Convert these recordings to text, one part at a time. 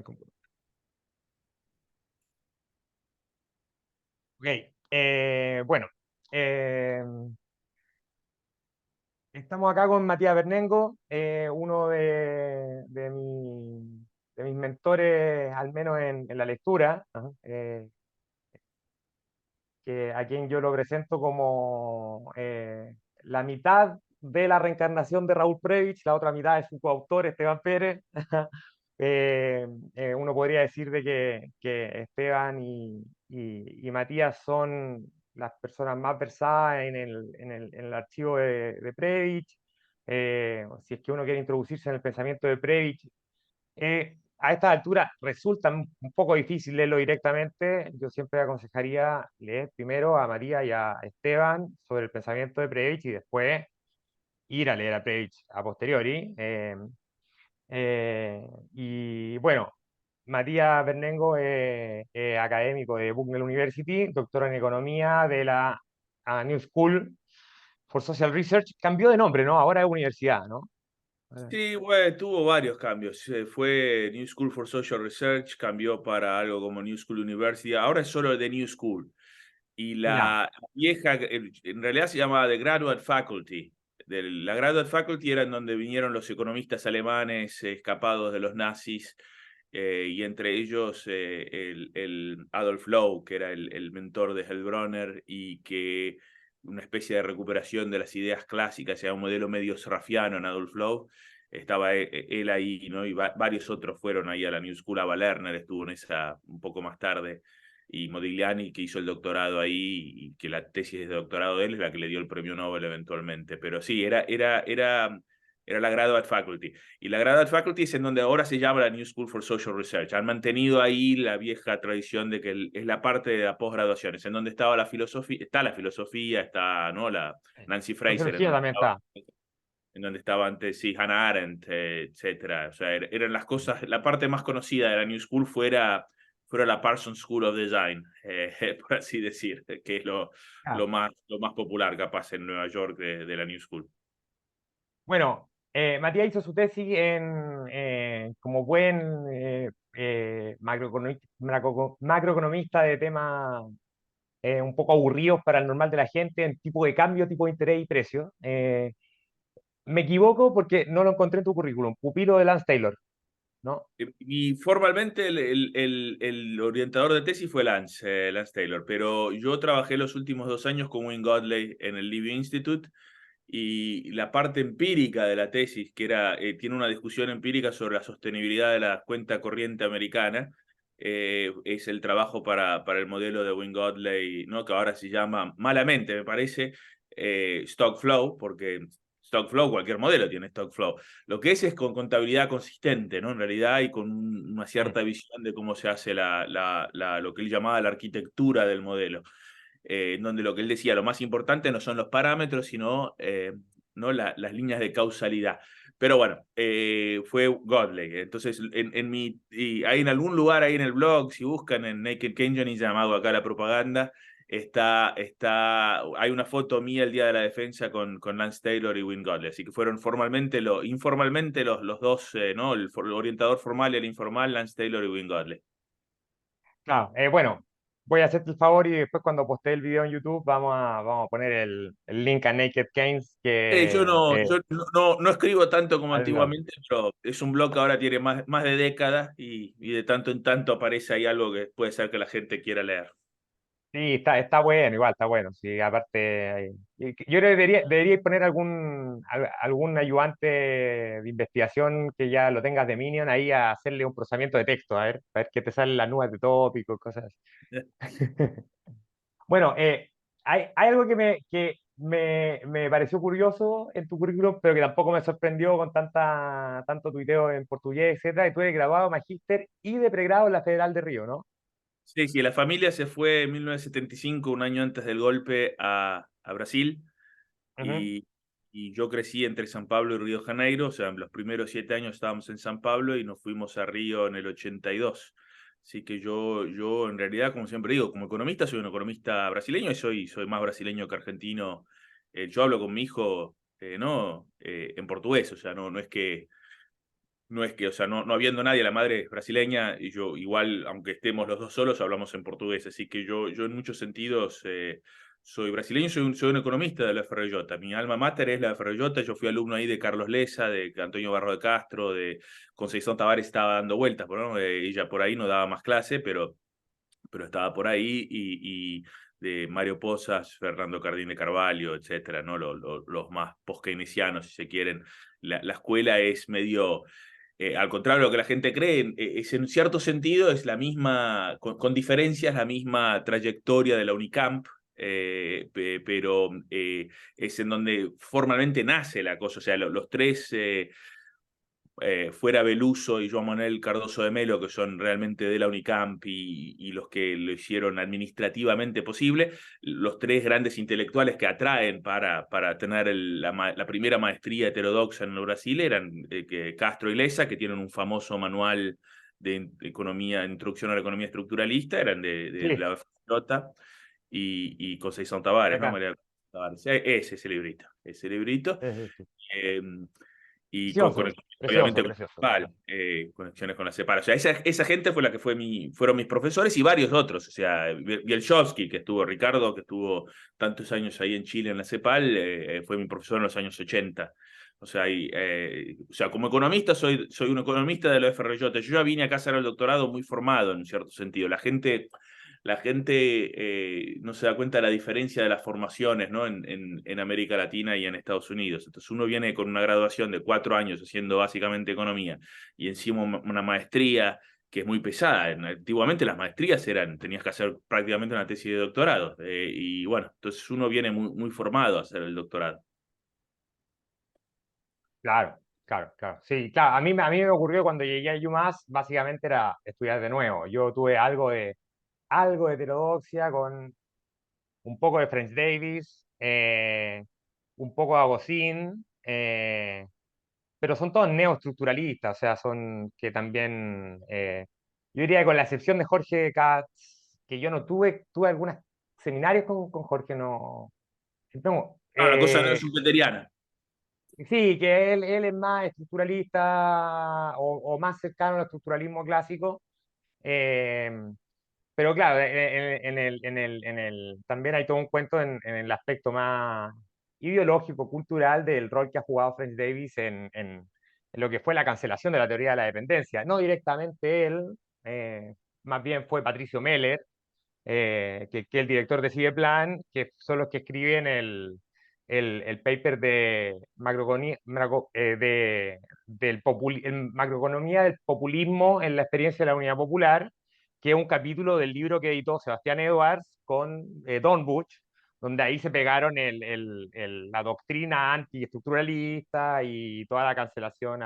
computador. Ok, bueno, eh, estamos acá con Matías Bernengo, uno de mis mentores, al menos en la lectura, ¿no? A quien yo lo presento como la mitad de la reencarnación de Raúl Previch, la otra mitad es su coautor, Esteban Pérez. Uno podría decir que Esteban y Matías son las personas más versadas en el archivo de Previch. Si es que uno quiere introducirse en el pensamiento de Previch, a esta altura resulta un poco difícil leerlo directamente. Yo siempre aconsejaría leer primero a María y a Esteban sobre el pensamiento de Previch y después ir a leer a Previch a posteriori. Y bueno, Matías Bernengo es académico de Bucknell University, doctor en economía de la New School for Social Research. Cambió de nombre, ¿no? Ahora es universidad, ¿no? Sí, bueno, tuvo varios cambios. Fue New School for Social Research, cambió para algo como New School University. Ahora es solo The New School. Y Ya. la vieja, en realidad se llamaba The Graduate Faculty. La Graduate Faculty era en donde vinieron los economistas alemanes escapados de los nazis, y entre ellos el Adolf Lowe, que era el mentor de Hellbronner, y que una especie de recuperación de las ideas clásicas, era un modelo medio srafiano en Adolf Lowe. Estaba él ahí, ¿no? Y varios otros fueron ahí a la New School. Ava Lerner estuvo en esa un poco más tarde, y Modigliani, que hizo el doctorado ahí, y que la tesis de doctorado de él es la que le dio el premio Nobel eventualmente. Pero sí, era la Graduate Faculty. Y la Graduate Faculty es en donde ahora se llama la New School for Social Research. Han mantenido ahí la vieja tradición de que es la parte de la posgraduación, es en donde estaba la filosofía, está, ¿no? La Nancy Fraser, Sociología también está. en donde estaba antes, sí, Hannah Arendt, etcétera. O sea, eran las cosas, la parte más conocida de la New School fuera la Parsons School of Design, por así decir, que es Ah. lo más popular capaz en Nueva York de la New School. Bueno, Matías hizo su tesis como buen macroeconomista de temas un poco aburridos para el normal de la gente, en tipo de cambio, tipo de interés y precio. Me equivoco porque no lo encontré en tu currículum. Pupilo de Lance Taylor, ¿no? Y formalmente el orientador de tesis fue Lance Taylor, pero yo trabajé los últimos 2 años con Wayne Godley en el Living Institute. Y la parte empírica de la tesis, que tiene una discusión empírica sobre la sostenibilidad de la cuenta corriente americana, es el trabajo para el modelo de Wayne Godley, ¿no? Que ahora se llama, malamente me parece, Stock Flow, porque Stock Flow, cualquier modelo tiene Stock Flow. Lo que es con contabilidad consistente, ¿no? En realidad, y con una Mm. cierta visión de cómo se hace lo que él llamaba la arquitectura del modelo, en donde lo que él decía, lo más importante no son los parámetros, sino ¿no? Las líneas de causalidad. Pero bueno, fue Godley. Entonces, y hay en algún lugar ahí en el blog, si buscan en Naked Keynesianism, hago acá la propaganda, hay una foto mía el día de la defensa con Lance Taylor y Wayne Godley. Así que fueron informalmente los dos, ¿no? El orientador formal y el informal, Lance Taylor y Wayne Godley. Claro, bueno, voy a hacerte el favor y después cuando postee el video en YouTube vamos a poner el link a Naked Keynes Yo no escribo tanto como al blog. antiguamente, pero es un blog que ahora tiene más de décadas, y de tanto en tanto aparece ahí algo que puede ser que la gente quiera leer. Sí, está bueno, igual está bueno. Sí, aparte, yo creo que debería poner algún ayudante de investigación que ya lo tengas de Minion ahí a hacerle un procesamiento de texto, a ver qué te salen las nubes de tópicos, cosas así. Bueno, hay algo me pareció curioso en tu currículum, pero que tampoco me sorprendió con tanto tuiteo en portugués, etcétera, y tú eres graduado, magíster y de pregrado en la Federal de Río, ¿no? Sí, sí, la familia se fue en 1975, un año antes del golpe, a Brasil, Ujú. y yo crecí entre San Pablo y Río de Janeiro. O sea, en los primeros 7 años estábamos en San Pablo y nos fuimos a Río en el 82. Así que yo en realidad, como siempre digo, como economista soy un economista brasileño, y soy más brasileño que argentino. Yo hablo con mi hijo, ¿no? En portugués. O sea, no es que no es que, o sea, no habiendo nadie, la madre es brasileña y yo igual, aunque estemos los dos solos, hablamos en portugués, así que yo en muchos sentidos soy brasileño, soy un economista de la FRJ. Mi alma mater es la FRJ, yo fui alumno ahí de Carlos Lessa, de Antonio Barro de Castro, de Concepción Tavares estaba dando vueltas, ¿no? Ella por ahí no daba más clase, pero estaba por ahí y de Mario Pozas, Fernando Cardín de Carvalho, etcétera, ¿no? Los más post-keynesianos, si se quieren. La escuela es medio, al contrario de lo que la gente cree, es en cierto sentido es la misma, con diferencias, la misma trayectoria de la Unicamp, pero es en donde formalmente nace la cosa, o sea, los tres fuera Beluso y Joan Manuel Cardoso de Melo, que son realmente de la Unicamp y los que lo hicieron administrativamente posible, los tres grandes intelectuales que atraen para tener la primera maestría heterodoxa en el Brasil eran Castro y Lessa, que tienen un famoso manual de economía, introducción a la economía estructuralista, eran de Sí, la FJ, y Concepción de Tavares, ¿no? acá. María Tavares. Ese librito, ese librito. Sí, sí, sí. Eh, y con Precioso, conexiones, precioso, obviamente, con precioso. CEPAL, conexiones con la CEPAL. O sea, esa gente fue la que fueron mis profesores y varios otros. O sea, Bielchowski, que estuvo, Ricardo, que estuvo tantos años ahí en Chile en la CEPAL, fue mi profesor en los años 80. O sea, como economista soy un economista de la FRJ. Yo ya vine acá a hacer el doctorado muy formado en cierto sentido. La gente no se da cuenta de la diferencia de las formaciones, ¿no? En América Latina y en Estados Unidos. Entonces uno viene con una graduación de 4 años haciendo básicamente economía y encima una maestría que es muy pesada. Antiguamente las maestrías tenías que hacer prácticamente una tesis de doctorado. Y bueno, entonces uno viene muy formado a hacer el doctorado. Claro, claro, claro. Sí, claro. A mí me ocurrió cuando llegué a UMass, básicamente era estudiar de nuevo. Yo tuve algo de heterodoxia con un poco de French Davis, un poco de Agostín, pero son todos neoestructuralistas, o sea, son que también, yo diría que con la excepción de Jorge Katz, que yo no tuve algunos seminarios con Jorge, no, no, Ah, la cosa no es schumpeteriana. sí, que él es más estructuralista o más cercano al estructuralismo clásico. eh, pero claro, también hay todo un cuento en el aspecto más ideológico, cultural del rol que ha jugado French Davis en lo que fue la cancelación de la teoría de la dependencia. No directamente él, más bien fue Patricio Meller, que el director de Cibeplan, que son los que escriben el paper de, macroeconomía del populismo en la experiencia de la Unidad Popular, que es un capítulo del libro que editó Sebastián Edwards con Don Butch, donde ahí se pegaron la doctrina antiestructuralista y toda la cancelación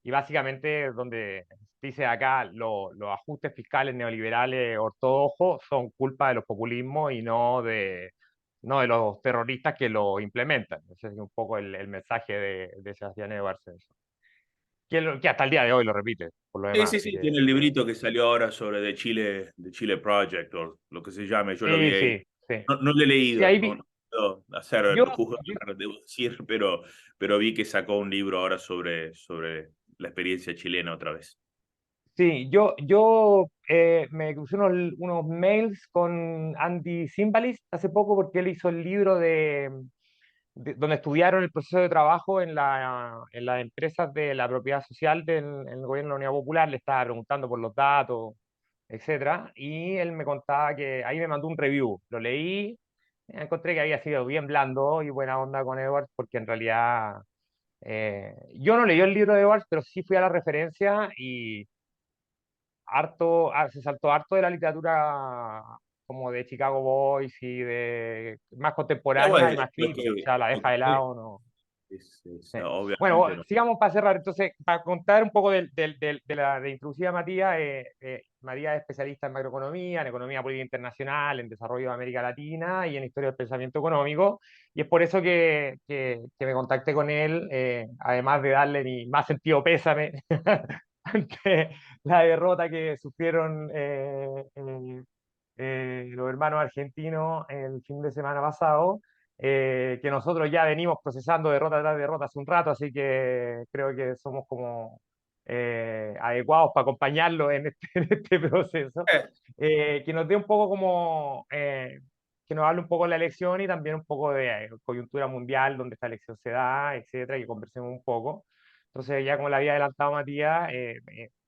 y básicamente donde dice acá los ajustes fiscales neoliberales ortodoxos son culpa de los populismos y no de los terroristas que lo implementan. Ese es un poco el mensaje de Sebastián Edwards. Eso. Que hasta el día de hoy lo repite, por lo Sí, demás. sí, Así sí, que, tiene el librito que salió ahora sobre The Chile Project o lo que se llame, yo lo vi sí, ahí. sí, sí. No lo he Sí, leído, ahí no puedo yo, juzgar, yo, debo decir, pero vi que sacó un libro ahora sobre la experiencia chilena otra vez. sí, yo me crucé unos mails con Andy Simbalist hace poco porque él hizo el libro donde estudiaron el proceso de trabajo en las empresas de la propiedad social en el gobierno de la Unidad Popular. Le estaba preguntando por los datos, etcétera, y él me contaba que ahí me mandó un review. Lo leí, encontré que había sido bien blando y buena onda con Edwards, porque en realidad yo no leí el libro de Edwards, pero sí fui a la referencia y se saltó harto de la literatura como de Chicago Boys y de más contemporánea y Bueno, más crítica, o sea, la lo deja que de lado, no. Sí. Bueno, obviamente no. sigamos para cerrar. Entonces, para contar un poco de introducida a Matías, Matías es especialista en macroeconomía, en economía política internacional, en desarrollo de América Latina y en historia del pensamiento económico. Y es por eso que me contacté con él, además de darle mi más sentido pésame ante la derrota que sufrieron los hermanos argentinos el fin de semana pasado, que nosotros ya venimos procesando derrota tras derrota hace un rato, así que creo que somos como adecuados para acompañarlo en este, en este proceso, Eh, que nos dé un poco como, que nos hable un poco de la elección y también un poco de coyuntura mundial, donde esta elección se da, etcétera, que conversemos un poco. Entonces, ya como le había adelantado Matías,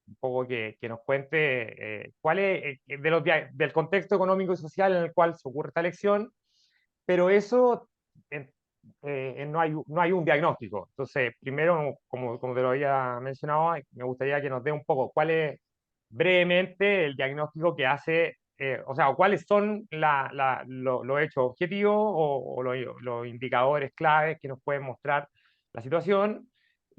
un poco que nos cuente cuál es, del contexto económico y social en el cual se ocurre esta elección, pero eso no hay un diagnóstico. Entonces, primero, como te lo había mencionado, me gustaría que nos dé un poco cuál es brevemente el diagnóstico que hace, o sea, cuáles son los hechos objetivos o los indicadores claves que nos pueden mostrar la situación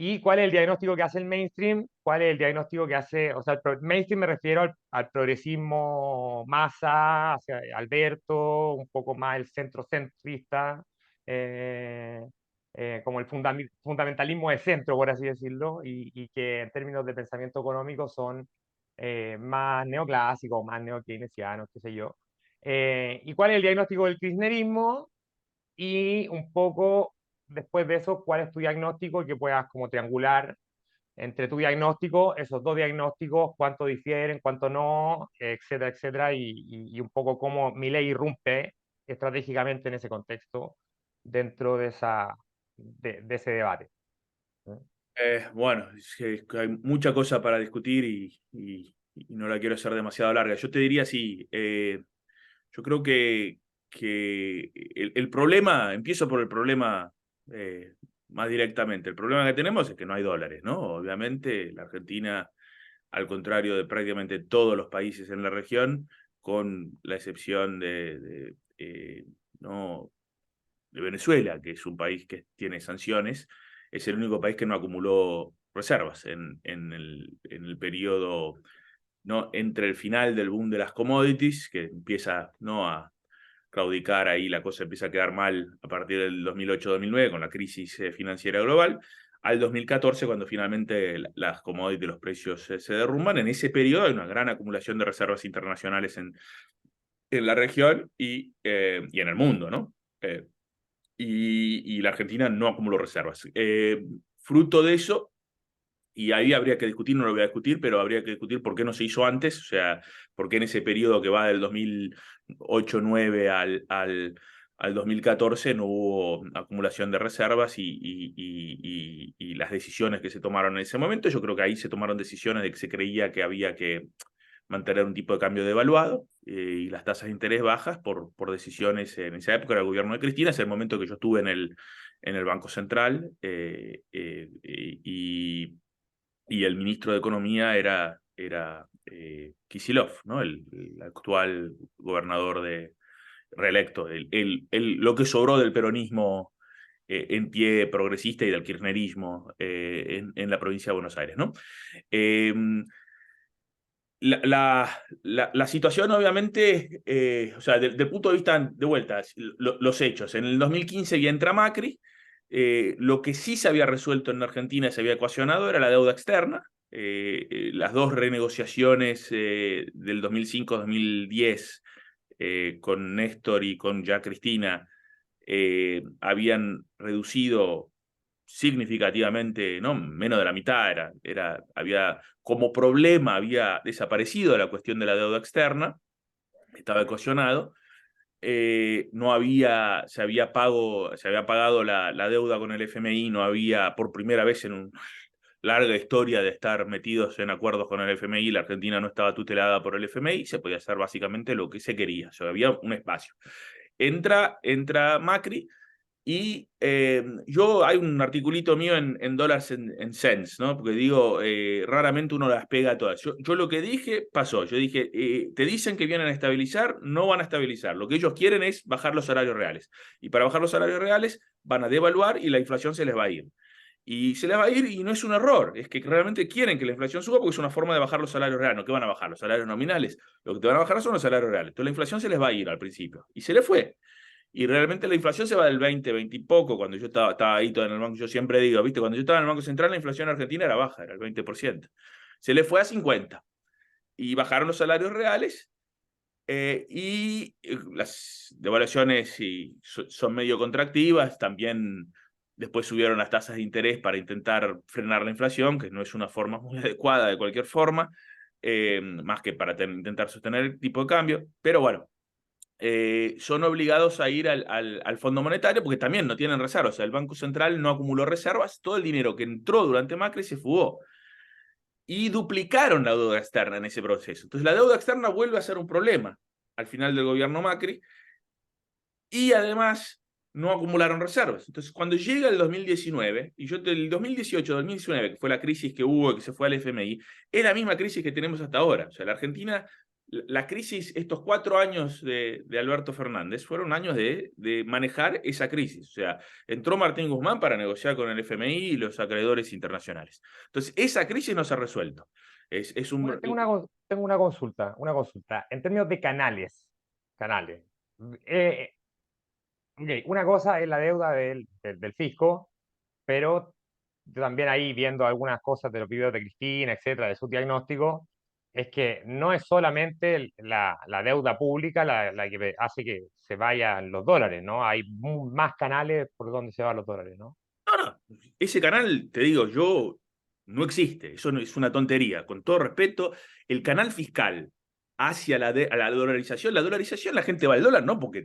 y cuál es el diagnóstico que hace el mainstream, cuál es el diagnóstico que hace, o sea, el mainstream me refiero al progresismo masa, hacia Alberto, un poco más el centro centrista, eh, como el fundamentalismo de centro, por así decirlo, y que en términos de pensamiento económico son más neoclásicos, más neokeynesianos, qué sé yo. ¿Y cuál es el diagnóstico del kirchnerismo? Y un poco después de eso, ¿cuál es tu diagnóstico? Que puedas como triangular entre tu diagnóstico, esos dos diagnósticos, cuánto difieren, cuánto no, etcétera, etcétera, y un poco cómo Milei irrumpe estratégicamente en ese contexto dentro de ese debate. bueno, es que hay mucha cosa para discutir y no la quiero hacer demasiado larga. Yo te diría sí, yo creo que el problema, empiezo por el problema más directamente. El problema que tenemos es que no hay dólares, ¿no? Obviamente la Argentina, al contrario de prácticamente todos los países en la región, con la excepción no, de Venezuela, que es un país que tiene sanciones, es el único país que no acumuló reservas en el periodo, ¿no? Entre el final del boom de las commodities, que empieza, ¿no? A claudicar ahí, la cosa empieza a quedar mal a partir del 2008-2009 con la crisis financiera global, al 2014 cuando finalmente las commodities, los precios se derrumban. En ese periodo hay una gran acumulación de reservas internacionales en la región y en el mundo, ¿no? Y la Argentina no acumuló reservas. Fruto de eso, y ahí habría que discutir, no lo voy a discutir, pero habría que discutir por qué no se hizo antes, o sea, por qué en ese periodo que va del 2008-9 al 2014 no hubo acumulación de reservas y las decisiones que se tomaron en ese momento. Yo creo que ahí se tomaron decisiones de que se creía que había que mantener un tipo de cambio devaluado y las tasas de interés bajas por decisiones en esa época del gobierno de Cristina, es el momento que yo estuve en el Banco Central y el ministro de Economía era Kicillof, ¿no? El actual gobernador reelecto, lo que sobró del peronismo en pie progresista y del kirchnerismo en la provincia de Buenos Aires, ¿no? Eh, la situación, obviamente, o sea, del punto de vista, de vuelta, los hechos. En el 2015 ya entra Macri, lo que sí se había resuelto en Argentina, se había ecuacionado, era la deuda externa. Las dos renegociaciones del 2005-2010 con Néstor y con ya Cristina habían reducido significativamente, ¿no? Menos de la mitad había como problema, había desaparecido la cuestión de la deuda externa, estaba ecuacionado, no había, se había pagado la deuda con el FMI, no había por primera vez en una larga historia de estar metidos en acuerdos con el FMI, la Argentina no estaba tutelada por el FMI, se podía hacer básicamente lo que se quería, o sea, había un espacio. Entra Macri, y yo hay un articulito mío en Dollars and Cents, ¿no? Porque digo, raramente uno las pega todas. Yo lo que dije pasó. Yo dije, te dicen que vienen a estabilizar, no van a estabilizar. Lo que ellos quieren es bajar los salarios reales. Y para bajar los salarios reales van a devaluar y la inflación se les va a ir. Y se les va a ir y no es un error, es que realmente quieren que la inflación suba porque es una forma de bajar los salarios reales. ¿No? ¿Qué van a bajar? Los salarios nominales. Lo que te van a bajar son los salarios reales. Entonces la inflación se les va a ir al principio. Y se les fue. Y realmente la inflación se va del 20, 20 y poco. Cuando yo estaba ahí todo en el banco, yo siempre digo, ¿viste? Cuando yo estaba en el Banco Central, la inflación argentina era baja, era el 20%. Se le fue a 50 y bajaron los salarios reales y las devaluaciones son medio contractivas, también después subieron las tasas de interés para intentar frenar la inflación, que no es una forma muy adecuada de cualquier forma, más que para intentar sostener el tipo de cambio, pero bueno, son obligados a ir al Fondo Monetario porque también no tienen reservas. O sea, el Banco Central no acumuló reservas, todo el dinero que entró durante Macri se fugó. Y duplicaron la deuda externa en ese proceso. Entonces la deuda externa vuelve a ser un problema al final del gobierno Macri y además no acumularon reservas. Entonces cuando llega el 2019, y yo el 2018-2019, que fue la crisis que hubo, que se fue al FMI, es la misma crisis que tenemos hasta ahora. O sea, la Argentina, la crisis, estos 4 años de Alberto Fernández fueron años de manejar esa crisis. O sea, entró Martín Guzmán para negociar con el FMI y los acreedores internacionales. Entonces, esa crisis no se ha resuelto. Es Bueno, un... tengo una consulta, una consulta. En términos de canales. Eh, ok, una cosa es la deuda del fisco, pero yo también ahí viendo algunas cosas de los videos de Cristina, etcétera, de su diagnóstico, es que no es solamente la deuda pública la que hace que se vayan los dólares, ¿no? Hay más canales por donde se van los dólares, ¿no? No, no, ese canal, te digo, yo, no existe, eso no, es una tontería. Con todo respeto, el canal fiscal hacia a la dolarización la gente va al dólar, no porque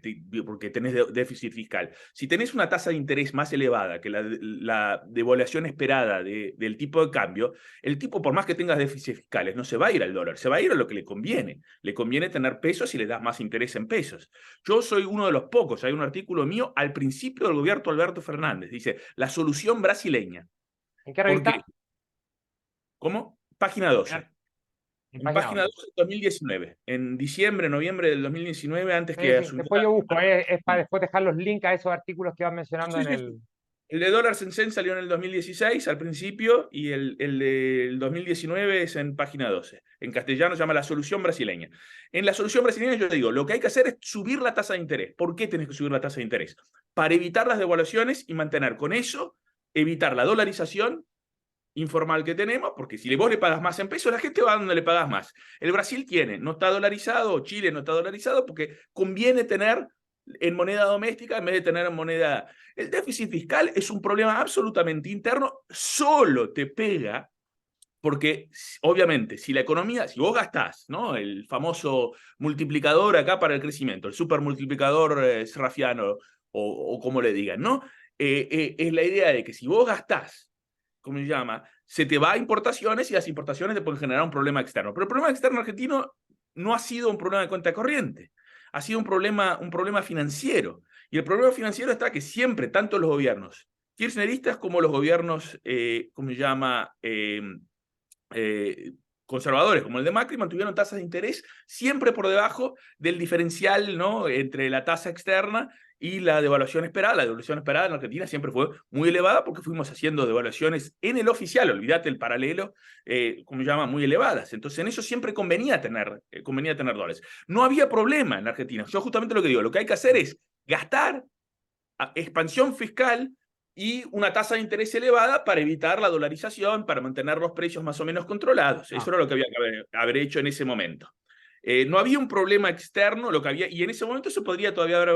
tenés déficit fiscal. Si tenés una tasa de interés más elevada que la devaluación esperada del tipo de cambio, el tipo, por más que tengas déficits fiscales, no se va a ir al dólar, se va a ir a lo que le conviene. Le conviene tener pesos y le das más interés en pesos. Yo soy uno de los pocos, hay un artículo mío al principio del gobierno Alberto Fernández, dice, la solución brasileña. ¿En qué ¿Por qué? revista? ¿Cómo? Página En, 12. en En página página 12. 12 del 2019. En diciembre, noviembre del 2019, antes Sí, que sí, asumiera... después yo busco, es para después dejar los links a esos artículos que van mencionando Sí, en sí, sí. el... El de dólar Sensen salió en el 2016 al principio y el del 2019 es en página 12. En castellano se llama la solución brasileña. En la solución brasileña yo digo, lo que hay que hacer es subir la tasa de interés. ¿Por qué tenés que subir la tasa de interés? Para evitar las devaluaciones y mantener con eso, evitar la dolarización informal que tenemos, porque si vos le pagas más en pesos, la gente va a donde le pagas más. El Brasil no está dolarizado, Chile no está dolarizado, porque conviene tener en moneda doméstica en vez de tener en moneda... El déficit fiscal es un problema absolutamente interno, solo te pega porque obviamente si la economía, si vos gastás, ¿no? El famoso multiplicador acá para el crecimiento, el supermultiplicador serrafiano o como le digan, ¿no? Es la idea de que si vos gastás, ¿cómo se llama? Se te va a importaciones y las importaciones te pueden generar un problema externo. Pero el problema externo argentino no ha sido un problema de cuenta corriente, ha sido un problema financiero. Y el problema financiero está que siempre, tanto los gobiernos kirchneristas como los gobiernos, ¿cómo se llama? Eh, conservadores como el de Macri mantuvieron tasas de interés siempre por debajo del diferencial, ¿no? Entre la tasa externa y la devaluación esperada. La devaluación esperada en Argentina siempre fue muy elevada porque fuimos haciendo devaluaciones en el oficial, olvídate el paralelo, como se llama, muy elevadas. Entonces en eso siempre convenía tener dólares. No había problema en Argentina. Yo justamente lo que digo, lo que hay que hacer es gastar, expansión fiscal y una tasa de interés elevada para evitar la dolarización, para mantener los precios más o menos controlados. Eso Ah, era lo que había que haber hecho en ese momento. No había un problema externo, lo que había, y en ese momento se podría todavía haber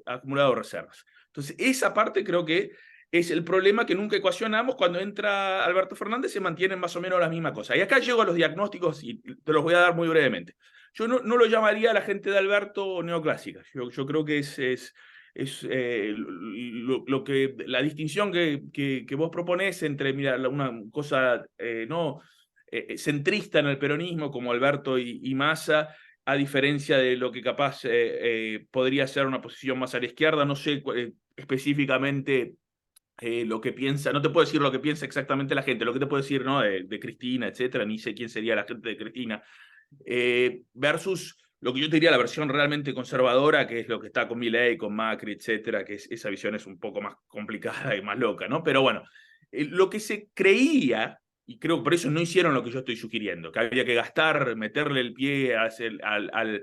acumulado reservas. Entonces, esa parte creo que es el problema que nunca ecuacionamos. Cuando entra Alberto Fernández se mantienen más o menos la misma cosa. Y acá llego a los diagnósticos y te los voy a dar muy brevemente. Yo no lo llamaría a la gente de Alberto neoclásica. Yo creo que es lo que la distinción que vos proponés entre, mira, una cosa no centrista en el peronismo como Alberto y Massa, a diferencia de lo que capaz podría ser una posición más a la izquierda, no sé específicamente lo que piensa, no te puedo decir lo que piensa exactamente la gente, lo que te puedo decir, ¿no? De Cristina, etcétera, ni sé quién sería la gente de Cristina, versus lo que yo te diría la versión realmente conservadora, que es lo que está con Milei, con Macri, etcétera, que esa visión es un poco más complicada y más loca, ¿no? Pero bueno, lo que se creía, y creo que por eso no hicieron lo que yo estoy sugiriendo, que había que gastar, meterle el pie al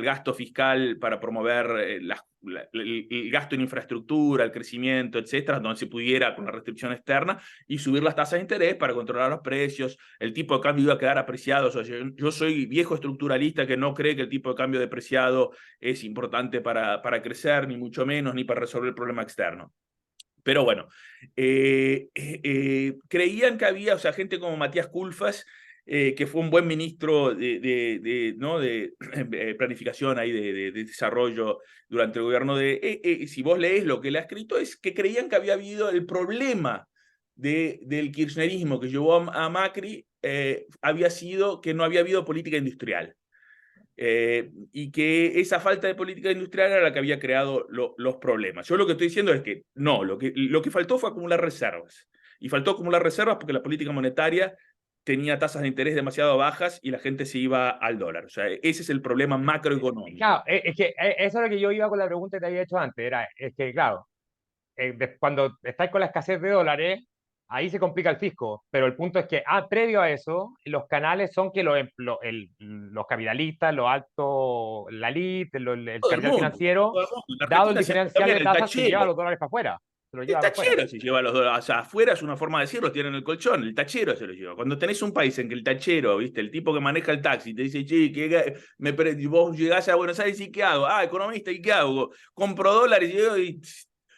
gasto fiscal para promover el gasto en infraestructura, el crecimiento, etcétera, donde se pudiera con la restricción externa y subir las tasas de interés para controlar los precios, el tipo de cambio iba a quedar apreciado. O sea, yo soy viejo estructuralista que no cree que el tipo de cambio depreciado es importante para crecer, ni mucho menos, ni para resolver el problema externo. Pero bueno, creían que había, o sea, gente como Matías Culfas, que fue un buen ministro ¿no? de planificación ahí, de desarrollo durante el gobierno si vos lees lo que él ha escrito, es que creían que había habido el problema del kirchnerismo que llevó a Macri, había sido que no había habido política industrial. Y que esa falta de política industrial era la que había creado los problemas. Yo lo que estoy diciendo es que no, lo que faltó fue acumular reservas. Y faltó acumular reservas porque la política monetaria tenía tasas de interés demasiado bajas y la gente se iba al dólar. O sea, ese es el problema macroeconómico. Claro, es que eso es lo que yo iba con la pregunta que te había hecho antes, es que, claro, cuando estáis con la escasez de dólares, ahí se complica el fisco, pero el punto es que previo a eso, los canales son que los capitalistas, los altos, la elite, el Todo el capital mundo. financiero, Todo el mundo. En dado el Argentina se hace diferencial también de el tasas, se lleva tachero. los dólares para afuera, se los El lleva para afuera. tachero se lleva los dólares, o sea, afuera es una forma de decirlo, tienen el colchón, el tachero se lo lleva. Cuando tenés un país en que el tachero, ¿viste? El tipo que maneja el taxi, te dice, che, vos llegás a Buenos Aires y ¿qué hago? Economista, ¿y qué hago? Compro dólares y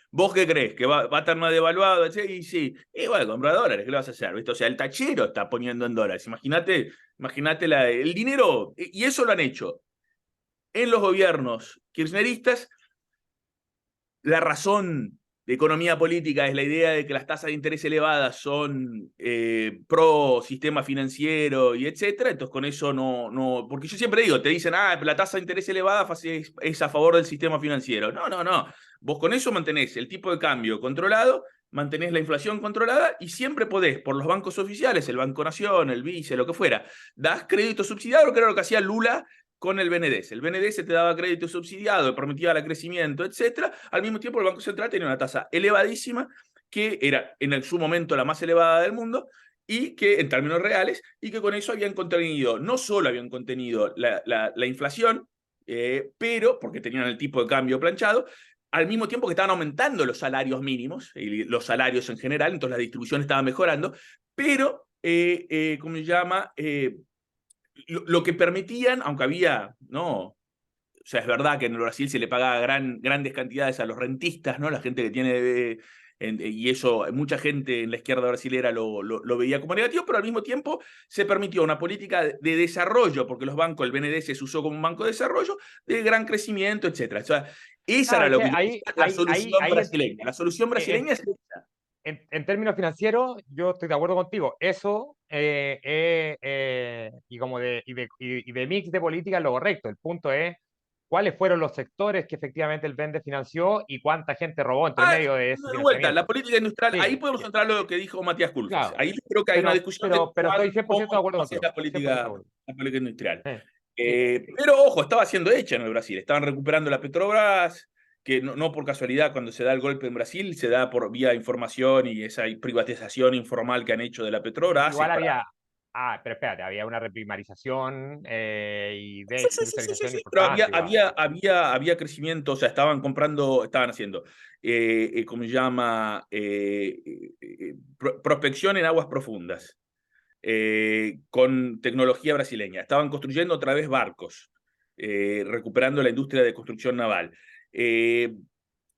¿vos qué crees? ¿Que va a estar más devaluado? Che, y sí, bueno, compra dólares, ¿qué le vas a hacer? ¿Viste? O sea, el tachero está poniendo en dólares. Imagínate el dinero, y eso lo han hecho en los gobiernos kirchneristas. La razón de economía política es la idea de que las tasas de interés elevadas son pro sistema financiero y etcétera. Entonces con eso no, porque yo siempre digo, te dicen, la tasa de interés elevada es a favor del sistema financiero. No. Vos con eso mantenés el tipo de cambio controlado, mantenés la inflación controlada y siempre podés, por los bancos oficiales, el Banco Nación, el BICE, lo que fuera, das crédito subsidiado, que era lo que hacía Lula con el BNDES. El BNDES te daba crédito subsidiado, permitía el crecimiento, etcétera. Al mismo tiempo, el Banco Central tenía una tasa elevadísima, que era en su momento la más elevada del mundo, y que en términos reales, y que con eso habían contenido, no solo habían contenido la inflación, pero porque tenían el tipo de cambio planchado, al mismo tiempo que estaban aumentando los salarios mínimos, y los salarios en general, entonces la distribución estaba mejorando, pero, ¿cómo se llama? Lo que permitían, aunque había, ¿no? O sea, es verdad que en el Brasil se le pagaba grandes cantidades a los rentistas, ¿no? La gente que tiene, y eso, mucha gente en la izquierda brasilera lo veía como negativo, pero al mismo tiempo se permitió una política de desarrollo, porque los bancos, el BNDES se usó como un banco de desarrollo, de gran crecimiento, etcétera. O sea, esa era Claro, es lo que que la solución brasileña. La solución en, brasileña es esa. en términos financieros, yo estoy de acuerdo contigo. Eso, y como de mix de política es lo correcto. El punto es cuáles fueron los sectores que efectivamente el Vende financió y cuánta gente robó entre medio de ese De vuelta, la financiamiento. política industrial, ahí Sí, podemos entrar lo que dijo Matías Culfas. claro. Ahí yo creo que hay una discusión de Pero estoy cómo 100% de acuerdo hacer contigo. 100% de acuerdo. la política industrial. Sí. Pero ojo, estaba siendo hecha en el Brasil. Estaban recuperando la Petrobras, que no por casualidad cuando se da el golpe en Brasil, se da por vía información y esa privatización informal que han hecho de la Petrobras. Igual había. Pero espérate, había una reprimarización y desindustrialización Sí, pero importante, igual. había crecimiento, o sea, estaban haciendo, ¿cómo se llama? Prospección en aguas profundas, con tecnología brasileña. Estaban construyendo otra vez barcos, recuperando la industria de construcción naval. O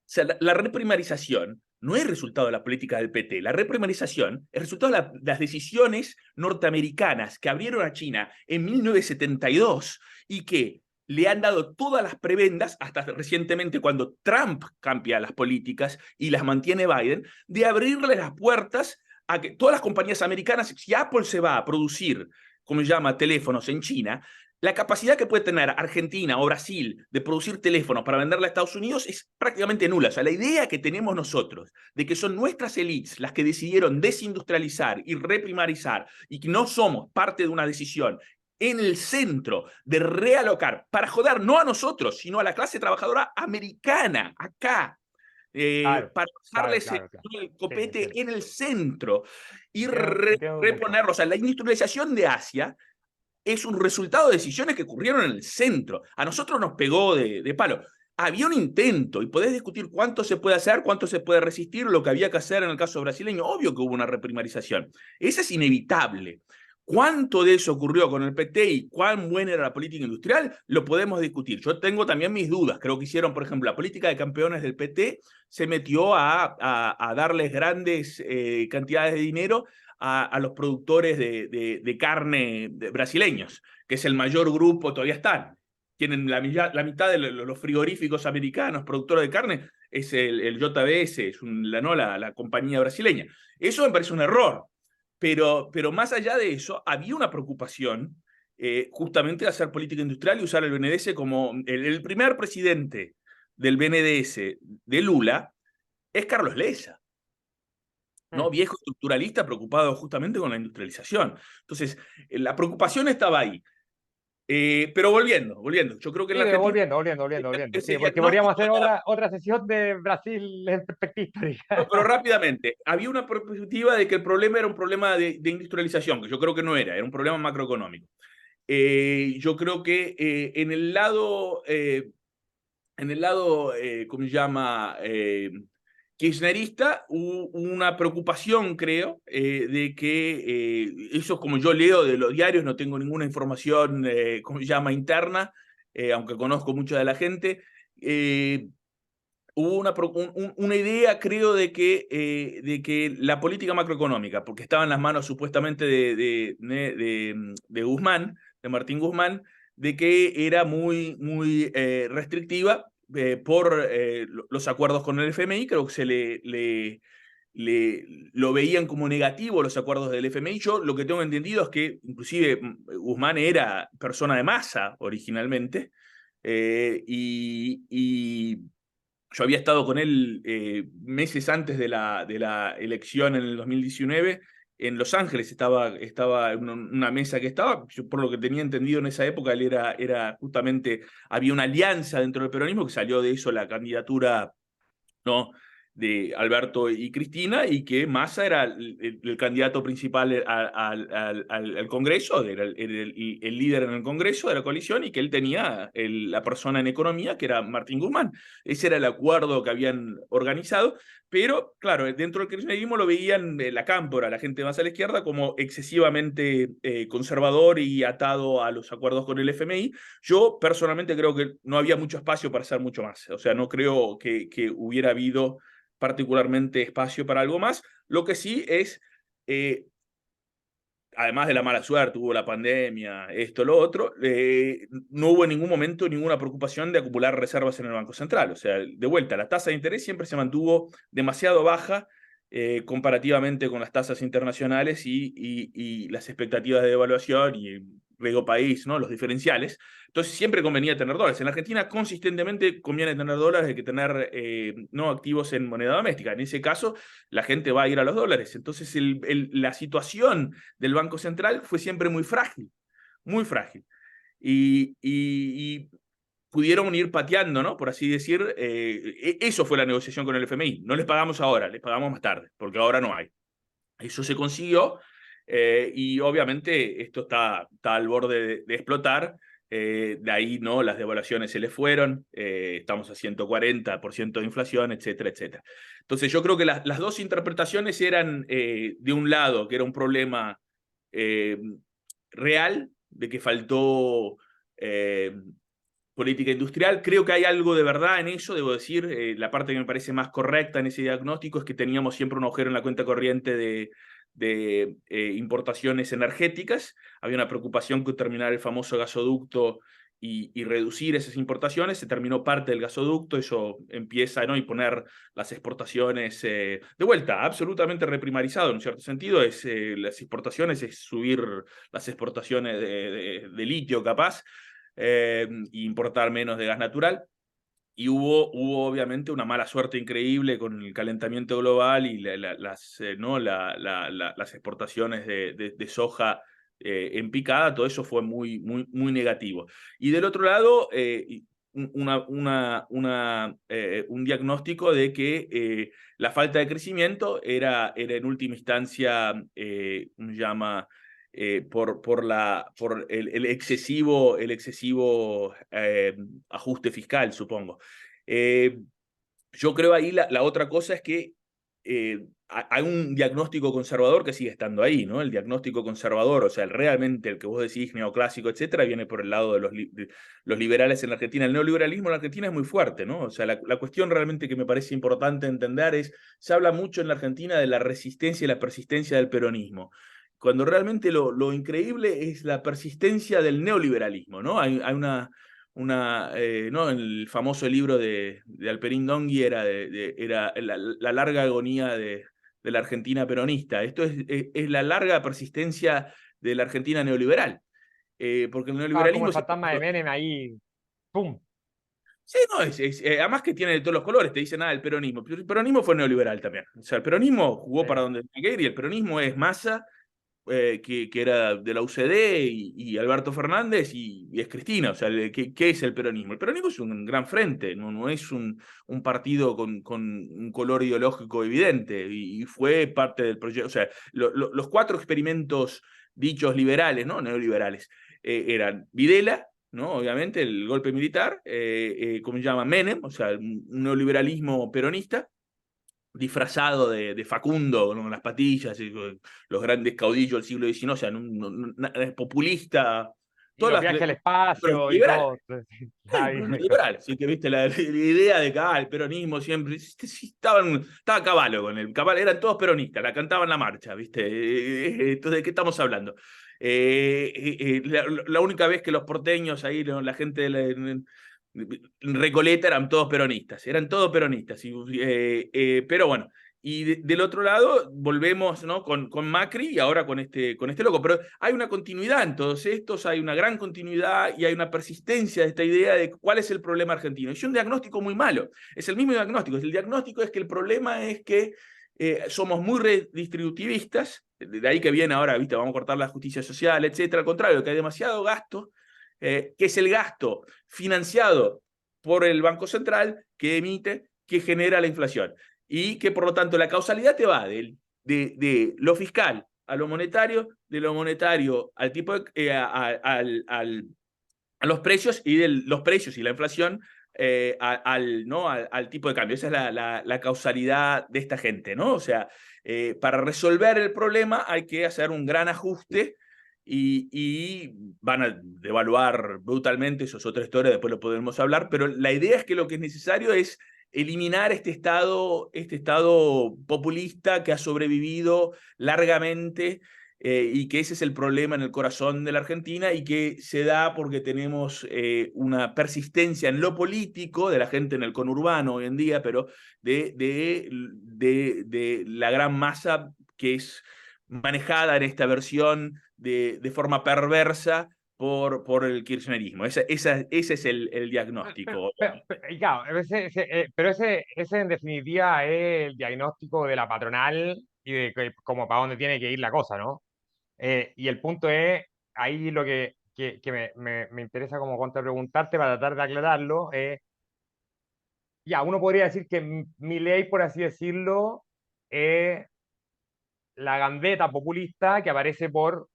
sea, la reprimarización no es resultado de la política del PT. La reprimarización es resultado de las decisiones norteamericanas que abrieron a China en 1972 y que le han dado todas las prebendas, hasta recientemente cuando Trump cambia las políticas y las mantiene Biden, de abrirle las puertas a que todas las compañías americanas, si Apple se va a producir, como se llama, teléfonos en China, la capacidad que puede tener Argentina o Brasil de producir teléfonos para venderle a Estados Unidos es prácticamente nula. O sea, la idea que tenemos nosotros de que son nuestras élites las que decidieron desindustrializar y reprimarizar y que no somos parte de una decisión en el centro de realocar, para joder no a nosotros, sino a la clase trabajadora americana, acá, Claro, para dejarles claro. el Sí, copete entiendo. en el centro y Entiendo tu punto. reponerlo. O sea, la industrialización de Asia es un resultado de decisiones que ocurrieron en el centro. A nosotros nos pegó de palo. Había un intento y podés discutir cuánto se puede hacer, cuánto se puede resistir, lo que había que hacer en el caso brasileño. Obvio que hubo una reprimarización. Esa es inevitable. ¿Cuánto de eso ocurrió con el PT y cuán buena era la política industrial? Lo podemos discutir. Yo tengo también mis dudas. Creo que hicieron, por ejemplo, la política de campeones del PT se metió a darles grandes cantidades de dinero a los productores de carne brasileños, que es el mayor grupo, todavía están. Tienen la mitad de los frigoríficos americanos, productores de carne, es el JBS, es la compañía brasileña. Eso me parece un error. Pero más allá de eso, había una preocupación justamente de hacer política industrial y usar el BNDES como el primer presidente del BNDES de Lula es Carlos Lessa, ¿no? Viejo estructuralista preocupado justamente con la industrialización. Entonces, la preocupación estaba ahí. Pero volviendo, yo creo que en Sí, la Argentina volviendo. ese Sí, porque podríamos diagnóstico hacer era. otra sesión de Brasil en perspectiva No, histórica. pero rápidamente, había una perspectiva de que el problema era un problema de industrialización, que yo creo que no era un problema macroeconómico. Yo creo que en el lado, ¿cómo se llama? Kirchnerista, hubo una preocupación, creo, de que eso, como yo leo de los diarios, no tengo ninguna información, ¿cómo se llama?, interna, aunque conozco mucha de la gente. Hubo una idea, creo, de que la política macroeconómica, porque estaba en las manos supuestamente de Guzmán, de Martín Guzmán, de que era muy restrictiva por los acuerdos con el FMI. Creo que lo veían como negativo los acuerdos del FMI. Yo lo que tengo entendido es que inclusive Guzmán era persona de masa originalmente, y yo había estado con él meses antes de la elección en el 2019 en Los Ángeles. Estaba en una mesa que estaba, yo, por lo que tenía entendido en esa época, él era justamente, había una alianza dentro del peronismo que salió de eso la candidatura, ¿no?, de Alberto y Cristina, y que Massa era el candidato principal al Congreso, era el líder en el Congreso de la coalición, y que él tenía la persona en economía, que era Martín Guzmán. Ese era el acuerdo que habían organizado, pero claro, dentro del kirchnerismo lo veían la cámpora, la gente más a la izquierda, como excesivamente conservador y atado a los acuerdos con el FMI. Yo personalmente creo que no había mucho espacio para hacer mucho más. O sea, no creo que hubiera habido particularmente espacio para algo más. Lo que sí es, además de la mala suerte, hubo la pandemia, esto, lo otro, no hubo en ningún momento ninguna preocupación de acumular reservas en el Banco Central. O sea, de vuelta, la tasa de interés siempre se mantuvo demasiado baja comparativamente con las tasas internacionales y las expectativas de devaluación y riesgo país, ¿no?, los diferenciales. Entonces siempre convenía tener dólares. En la Argentina consistentemente conviene tener dólares que tener no activos en moneda doméstica. En ese caso, la gente va a ir a los dólares. Entonces la situación del Banco Central fue siempre muy frágil, muy frágil. Y pudieron ir pateando, ¿no?, por así decir. Eso fue la negociación con el FMI. No les pagamos ahora, les pagamos más tarde, porque ahora no hay. Eso se consiguió, y obviamente esto está al borde de explotar. De ahí, ¿no?, las devaluaciones se le fueron, estamos a 140% de inflación, etcétera, etcétera. Entonces yo creo que las dos interpretaciones eran, de un lado, que era un problema eh, real, de que faltó política industrial. Creo que hay algo de verdad en eso, debo decir. La parte que me parece más correcta en ese diagnóstico es que teníamos siempre un agujero en la cuenta corriente de importaciones energéticas. Había una preocupación con terminar el famoso gasoducto y reducir esas importaciones. Se terminó parte del gasoducto, eso empieza, ¿no?, y poner las exportaciones de vuelta, absolutamente reprimarizado en un cierto sentido. Las exportaciones es subir las exportaciones de litio, capaz, importar menos de gas natural. Y hubo obviamente una mala suerte increíble con el calentamiento global y ¿no?, las exportaciones de soja en picada. Todo eso fue muy negativo. Y del otro lado, un diagnóstico de que la falta de crecimiento era en última instancia, ¿cómo se llama?, por el excesivo ajuste fiscal, supongo. Yo creo ahí la otra cosa es que hay un diagnóstico conservador que sigue estando ahí, ¿no? El diagnóstico conservador, o sea, realmente el que vos decís neoclásico, etcétera, viene por el lado de los liberales en la Argentina. El neoliberalismo en la Argentina es muy fuerte, ¿no? O sea, la cuestión realmente que me parece importante entender es, se habla mucho en la Argentina de la resistencia y la persistencia del peronismo, cuando realmente lo increíble es la persistencia del neoliberalismo, ¿no? Hay ¿no? El famoso libro de Alperín Dongui era la larga agonía de la Argentina peronista. Esto es la larga persistencia de la Argentina neoliberal. Porque el Ah, como neoliberalismo el fantasma de Menem ahí, ¡pum! sí, no, además que tiene de todos los colores, te dicen, el peronismo. Pero el peronismo fue neoliberal también. O sea, el peronismo jugó para donde tenía que ir y el peronismo es Massa, que era de la UCD, y Alberto Fernández, y es Cristina. O sea, ¿qué es el peronismo? El peronismo es un gran frente, no es un partido con un color ideológico evidente, y fue parte del proyecto. O sea, los cuatro experimentos dichos liberales, ¿no? Neoliberales, eran Videla, ¿no? Obviamente, el golpe militar, ¿cómo se llama? Menem, o sea, un neoliberalismo peronista, disfrazado de Facundo, ¿no? Con las patillas, y los grandes caudillos del siglo XIX, o sea, populista, Y los todas viajes al pero espacio y liberal. todo. Sí, pero liberal, sí que viste la idea de que el peronismo siempre sí, estaba Caballo con el Caballo, eran todos peronistas, la cantaban la marcha, viste. Entonces, ¿de qué estamos hablando? La única vez que los porteños ahí, la gente de Recoleta, eran todos peronistas. Pero bueno, y del otro lado volvemos, ¿no? con Macri y ahora con este loco. Pero hay una continuidad en todos estos, hay una gran continuidad y hay una persistencia de esta idea de cuál es el problema argentino. Y es un diagnóstico muy malo, es el mismo diagnóstico. El diagnóstico es que el problema es que somos muy redistributivistas, de ahí que viene ahora, ¿viste? Vamos a cortar la justicia social, etcétera. Al contrario, que hay demasiado gasto, que es el gasto financiado por el Banco Central que emite, que genera la inflación. Y que por lo tanto la causalidad te va de lo fiscal a lo monetario, de lo monetario al tipo a los precios, y de los precios y la inflación ¿no? al tipo de cambio. Esa es la causalidad de esta gente, ¿no? O sea, para resolver el problema hay que hacer un gran ajuste, y van a devaluar brutalmente, eso es otra historia, después lo podremos hablar, pero la idea es que lo que es necesario es eliminar este estado populista que ha sobrevivido largamente, y que ese es el problema en el corazón de la Argentina, y que se da porque tenemos una persistencia en lo político de la gente en el conurbano hoy en día, pero de la gran masa que es manejada en esta versión de forma perversa por el kirchnerismo. Ese es el diagnóstico. Y claro, pero ese en definitiva es el diagnóstico de la patronal y de como para dónde tiene que ir la cosa, ¿no? Y el punto es, ahí lo que me interesa como contrapreguntarte para tratar de aclararlo, ya, uno podría decir que mi ley, por así decirlo, es la gambeta populista que aparece por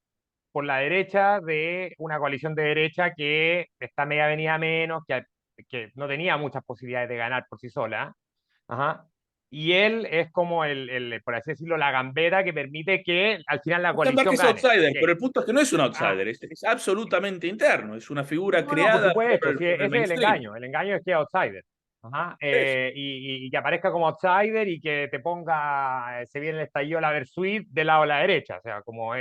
la derecha de una coalición de derecha que está media venida menos, que no tenía muchas posibilidades de ganar por sí sola. Ajá. Y él es como por así decirlo, la gambeta que permite que al final la Gutenberg coalición es gane. outsider, Que, pero el punto es que no es un ah, outsider, es absolutamente interno, es una figura no, no, por creada supuesto, sí, por ese el es el mainstream. engaño. El engaño es que es outsider. Ajá. Eso. Y que aparezca como outsider y que te ponga, se viene el estallido de la Versuit del lado de la derecha. O sea, como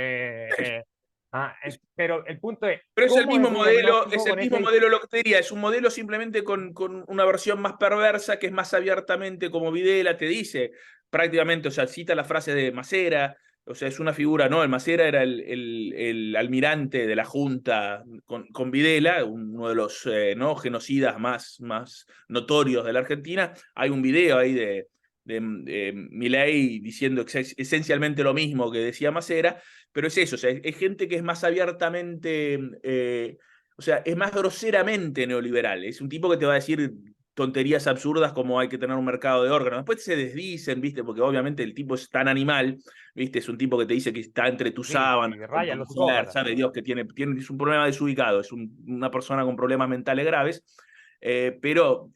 pero el punto es, Pero ¿cómo ese es diagnóstico el con mismo ese... modelo lo que te diría, es un modelo simplemente con una versión más perversa, que es más abiertamente como Videla te dice, prácticamente, o sea, cita la frase de Macera, o sea, es una figura, ¿no? El Macera era el almirante de la Junta con Videla, uno de los ¿no? genocidas más notorios de la Argentina. Hay un video ahí de Milei diciendo esencialmente lo mismo que decía Macera, pero es eso, o sea, es gente que es más abiertamente, o sea, es más groseramente neoliberal. Es un tipo que te va a decir tonterías absurdas como hay que tener un mercado de órganos. Después se desdicen, ¿viste? Porque obviamente el tipo es tan animal, ¿viste? Es un tipo que te dice que está entre tus Sí, sábanas, sí, con raya tu los mujer, psicópatas. sabe Dios que es un problema desubicado, es una persona con problemas mentales graves, pero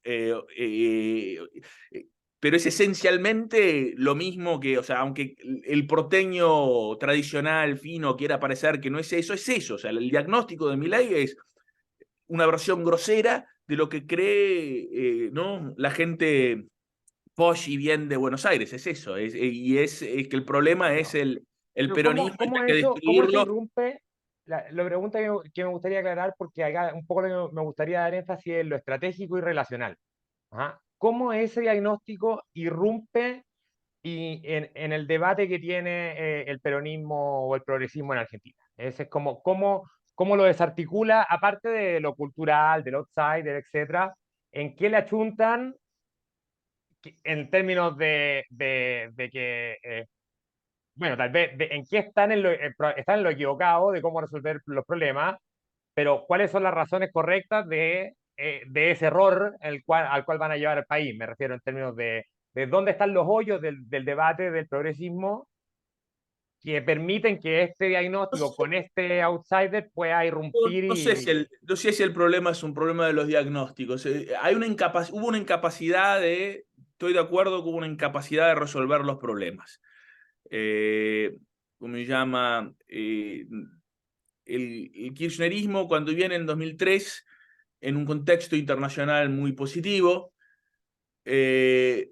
pero es esencialmente lo mismo que, o sea, aunque el porteño tradicional, fino, quiera parecer que no es eso, es eso. O sea, el diagnóstico de Milei es una versión grosera de lo que cree ¿no? la gente posh y bien de Buenos Aires, es eso. Es que el problema es Pero, el pero peronismo y hay que cómo eso destruirlo. irrumpe? La pregunta que me gustaría aclarar, porque acá un poco lo que me gustaría dar énfasis en lo estratégico y relacional. Ajá. ¿Cómo ese diagnóstico irrumpe en el debate que tiene el peronismo o el progresismo en Argentina? Ese es como, cómo lo desarticula, aparte de lo cultural, del outsider, etcétera, en qué le achuntan en términos de que, bueno, tal vez en qué están están en lo equivocado de cómo resolver los problemas, pero cuáles son las razones correctas de ese error al cual van a llevar al país. Me refiero en términos de dónde están los hoyos del debate del progresismo que permiten que este No diagnóstico sé, con este outsider pueda irrumpir no sé si el problema es un problema de los diagnósticos. Hay hubo una incapacidad estoy de acuerdo que hubo una incapacidad de resolver los problemas. Eh, ¿Cómo se llama? El kirchnerismo cuando viene en 2003 en un contexto internacional muy positivo, se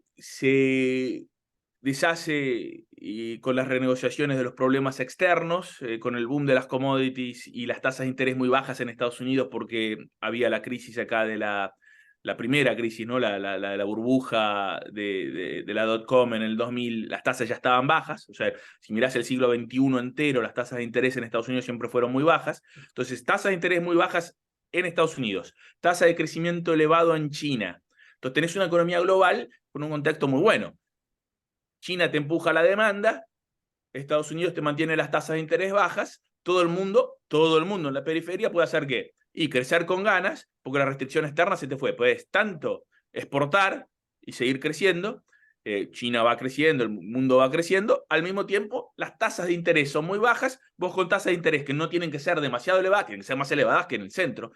deshace con las renegociaciones de los problemas externos, con el boom de las commodities y las tasas de interés muy bajas en Estados Unidos porque había la crisis acá de la primera crisis, ¿no? La burbuja de la dot-com en el 2000, las tasas ya estaban bajas, o sea, si mirás el siglo XXI entero, las tasas de interés en Estados Unidos siempre fueron muy bajas, entonces tasas de interés muy bajas en Estados Unidos, tasa de crecimiento elevado en China, entonces tenés una economía global con un contexto muy bueno. China te empuja la demanda, Estados Unidos te mantiene las tasas de interés bajas, todo el mundo en la periferia puede hacer qué? Y crecer con ganas, porque la restricción externa se te fue. Puedes tanto exportar y seguir creciendo, China va creciendo, el mundo va creciendo, al mismo tiempo las tasas de interés son muy bajas, vos con tasas de interés que no tienen que ser demasiado elevadas, tienen que ser más elevadas que en el centro,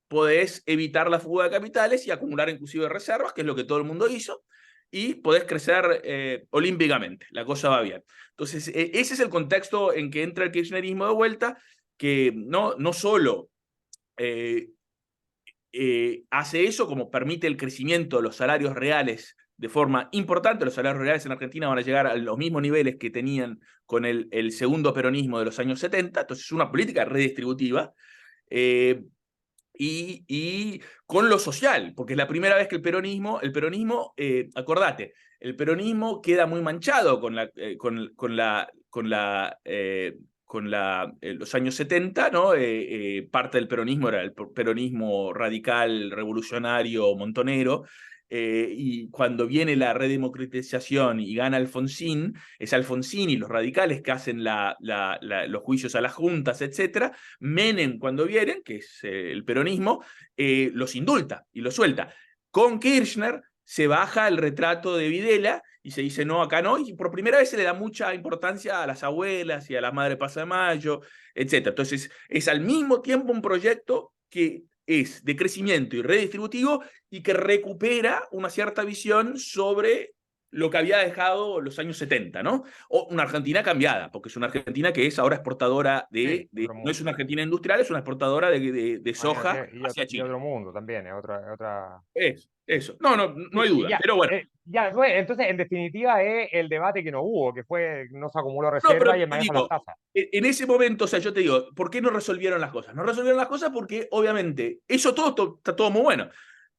podés evitar la fuga de capitales y acumular inclusive reservas, que es lo que todo el mundo hizo, y podés crecer olímpicamente, la cosa va bien. Entonces, ese es el contexto en que entra el kirchnerismo de vuelta, que no solo eh, hace eso, como permite el crecimiento de los salarios reales de forma importante. Los salarios reales en Argentina van a llegar a los mismos niveles que tenían con el segundo peronismo de los años 70, entonces es una política redistributiva. Y con lo social, porque es la primera vez que acordate, el peronismo queda muy manchado con los años 70, ¿no? Parte del peronismo era el peronismo radical, revolucionario, montonero, y cuando viene la redemocratización y gana Alfonsín, es Alfonsín y los radicales que hacen los juicios a las juntas, etcétera. Menem, cuando vienen, que es el peronismo, los indulta y los suelta. Con Kirchner se baja el retrato de Videla y se dice no, acá no, y por primera vez se le da mucha importancia a las abuelas y a la madre Plaza de Mayo, etc. Entonces, es al mismo tiempo un proyecto que es de crecimiento y redistributivo y que recupera una cierta visión sobre lo que había dejado los años 70, ¿no? O una Argentina cambiada, porque es una Argentina que es ahora exportadora sí, otro no es mundo. una Argentina industrial, es una exportadora de Ah, soja hacia y China. otro mundo también, es otra. Eso. No hay Sí, duda, ya, pero bueno. bueno, entonces, en definitiva, es el debate que no hubo, que fue, no se acumuló No, reserva y pero el te manejo de las digo, tasas. en ese momento, o sea, yo te digo, ¿por qué no resolvieron las cosas? No resolvieron las cosas porque, obviamente, eso está todo muy bueno.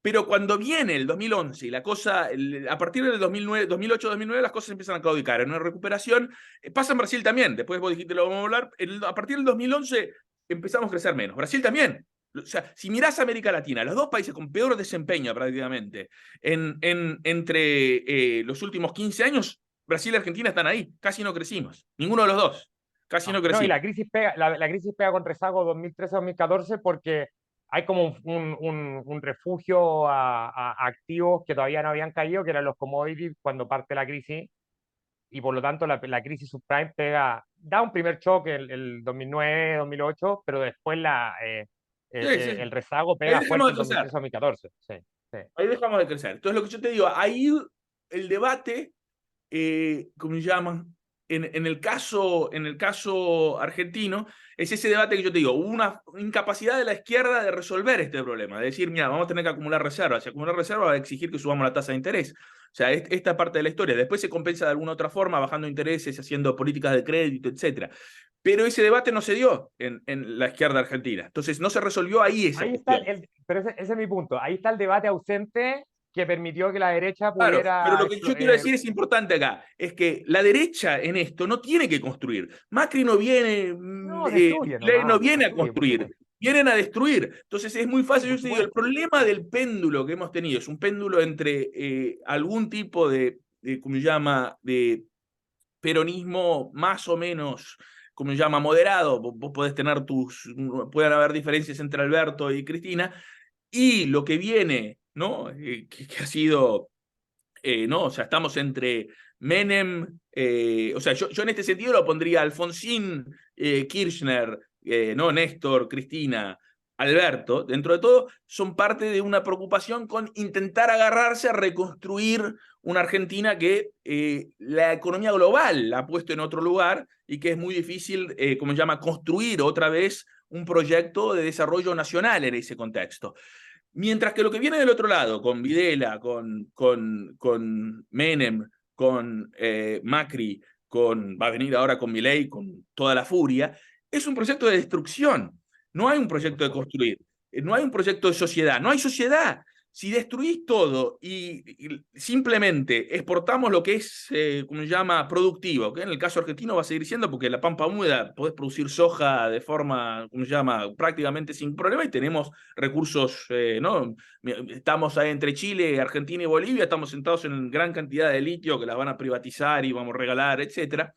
Pero cuando viene el 2011 y la cosa, a partir del 2009, 2008-2009, las cosas empiezan a claudicar. En una recuperación, pasa en Brasil también, después vos dijiste lo vamos a hablar, a partir del 2011 empezamos a crecer menos. Brasil también. O sea, si mirás América Latina, los dos países con peor desempeño prácticamente entre los últimos 15 años, Brasil y Argentina están ahí, casi no crecimos, ninguno de los dos, casi no No, y crecimos. la crisis pega con rezago 2013-2014 porque hay como un refugio a activos que todavía no habían caído, que eran los commodities cuando parte la crisis, y por lo tanto la crisis subprime da un primer choque el 2009-2008, pero después Sí, sí. el rezago Ahí pega dejamos fuerte de el crecer, 2013-2014. Sí, sí. ahí dejamos de crecer. Entonces lo que yo te digo, ahí el debate, ¿cómo se llama? En el caso argentino, es ese debate que yo te digo, hubo una incapacidad de la izquierda de resolver este problema, de decir, mira, vamos a tener que acumular reservas, y acumular reservas va a exigir que subamos la tasa de interés. O sea, esta parte de la historia. Después se compensa de alguna otra forma, bajando intereses, haciendo políticas de crédito, etcétera. Pero ese debate no se dio en la izquierda argentina. Entonces no se resolvió ahí esa Ahí está cuestión. pero ese es mi punto. Ahí está el debate ausente que permitió que la derecha Claro, pero pudiera lo que yo quiero decir es importante acá, es que la derecha en esto no tiene que construir. Macri no viene, no, destruye Milei no nomás, viene a destruye, por construir, supuesto. vienen a destruir. Entonces es muy Sí, fácil, por yo te digo, el supuesto. problema del péndulo que hemos tenido es un péndulo entre algún tipo ¿cómo se llama?, de peronismo más o menos, ¿cómo se llama?, moderado. Vos podés tener pueden haber diferencias entre Alberto y Cristina, y lo que viene, ¿no? Que ha sido no, o sea, estamos entre Menem, o sea, yo en este sentido lo pondría Alfonsín, Kirchner, no, Néstor, Cristina, Alberto, dentro de todo, son parte de una preocupación con intentar agarrarse a reconstruir una Argentina que la economía global la ha puesto en otro lugar y que es muy difícil, como se llama, construir otra vez un proyecto de desarrollo nacional en ese contexto. Mientras que lo que viene del otro lado, con Videla, con Menem, con Macri, va a venir ahora con Milei, con toda la furia, es un proyecto de destrucción. No hay un Sí, por proyecto de supuesto. construir, no hay un proyecto de sociedad, no hay sociedad. Si destruís todo y simplemente exportamos lo que es, como se llama, productivo, que en el caso argentino va a seguir siendo porque la pampa húmeda podés producir soja de forma, como se llama, prácticamente sin problema y tenemos recursos, ¿no? Estamos ahí entre Chile, Argentina y Bolivia, estamos sentados en gran cantidad de litio que las van a privatizar y vamos a regalar, etcétera.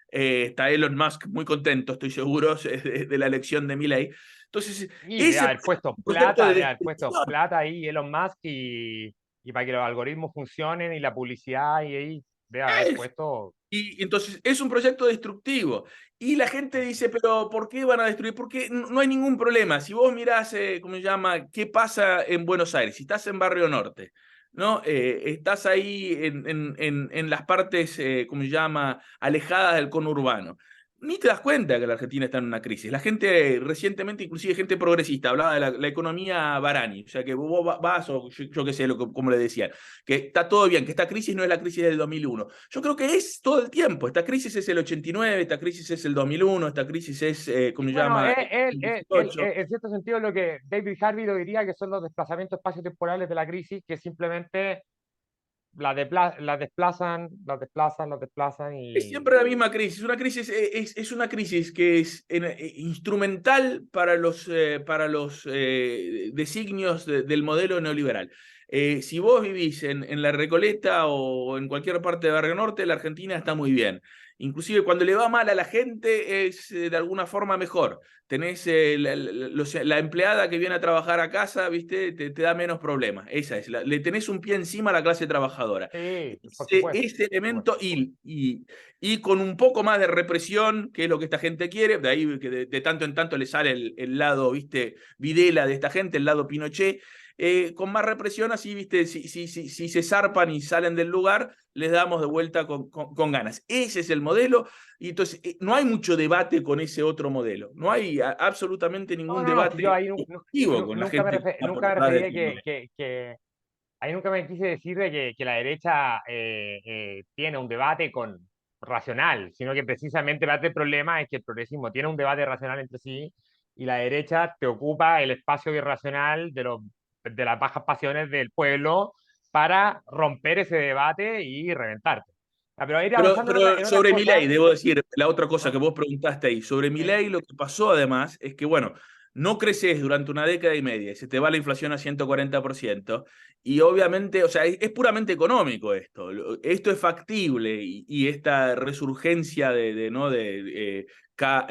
Está Elon Musk muy contento, estoy seguro, de la elección de Milei. Entonces, Y de ese haber puesto proyecto plata, de de haber puesto destrucción. plata ahí Elon Musk y para que los algoritmos funcionen y la publicidad y ahí de haber Es puesto. Y entonces es un proyecto destructivo. Y la gente dice, pero ¿por qué van a destruir? Porque no hay ningún problema. Si vos mirás, ¿cómo se llama? ¿Qué pasa en Buenos Aires? Si estás en Barrio Norte, ¿no? Estás ahí en las partes, ¿cómo se llama? Alejadas del conurbano. Ni te das cuenta que la Argentina está en una crisis. La gente recientemente, inclusive gente progresista, hablaba de la economía Barani. O sea, que vos vas, o yo qué sé, como le decían, que está todo bien, que esta crisis no es la crisis del 2001. Yo creo que es todo el tiempo. Esta crisis es el 89, esta crisis es el 2001, esta crisis es, Y ¿cómo se bueno, llama? El 18. en cierto sentido lo que David Harvey lo diría que son los desplazamientos espaciotemporales de la crisis que simplemente la desplazan Es y siempre la misma crisis. Una crisis es una crisis que es instrumental para los designios del modelo neoliberal. Si vos vivís en La Recoleta o en cualquier parte de Barrio Norte, la Argentina está muy bien. Inclusive cuando le va mal a la gente es de alguna forma mejor. Tenés la empleada que viene a trabajar a casa, ¿viste? Te da menos problemas. Esa es. Le tenés un pie encima a la clase trabajadora. sí, por supuesto, Ese por supuesto. elemento y con un poco más de represión, que es lo que esta gente quiere, de ahí que de tanto en tanto le sale el lado, viste, Videla de esta gente, el lado Pinochet, con más represión, así, viste, si se zarpan y salen del lugar, les damos de vuelta con ganas. Ese es el modelo, y entonces no hay mucho debate con ese otro modelo, no hay absolutamente No, ningún no, no, si yo debate ahí objetivo con la gente que está por nunca me detrás de refería ese modelo. ahí nunca me quise decir de que la derecha tiene un debate racional, sino que precisamente parte del problema es que el progresismo tiene un debate racional entre sí y la derecha te ocupa el espacio irracional de las bajas pasiones del pueblo para romper ese debate y reventarte. Pero ir avanzando Pero en otras sobre cosas, Milei, debo decir, la otra cosa que ¿no? vos preguntaste ahí, sobre Sí. Milei lo que pasó además es que, bueno, no creces durante una década y media y se te va la inflación a 140% y obviamente, o sea, es puramente económico esto. Esto es factible y esta resurgencia ¿no?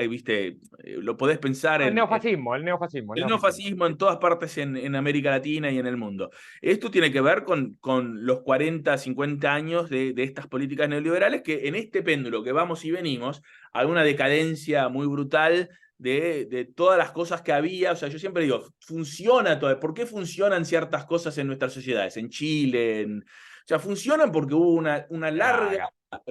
viste, lo podés pensar No, en el el neofascismo. neofascismo en todas partes en América Latina y en el mundo. Esto tiene que ver con los 40, 50 años de estas políticas neoliberales que en este péndulo que vamos y venimos, hay una decadencia muy brutal de todas las cosas que había. O sea, yo siempre digo, funciona todo. ¿Por qué funcionan ciertas cosas en nuestras sociedades? En Chile, sea, funcionan porque hubo una larga Acá.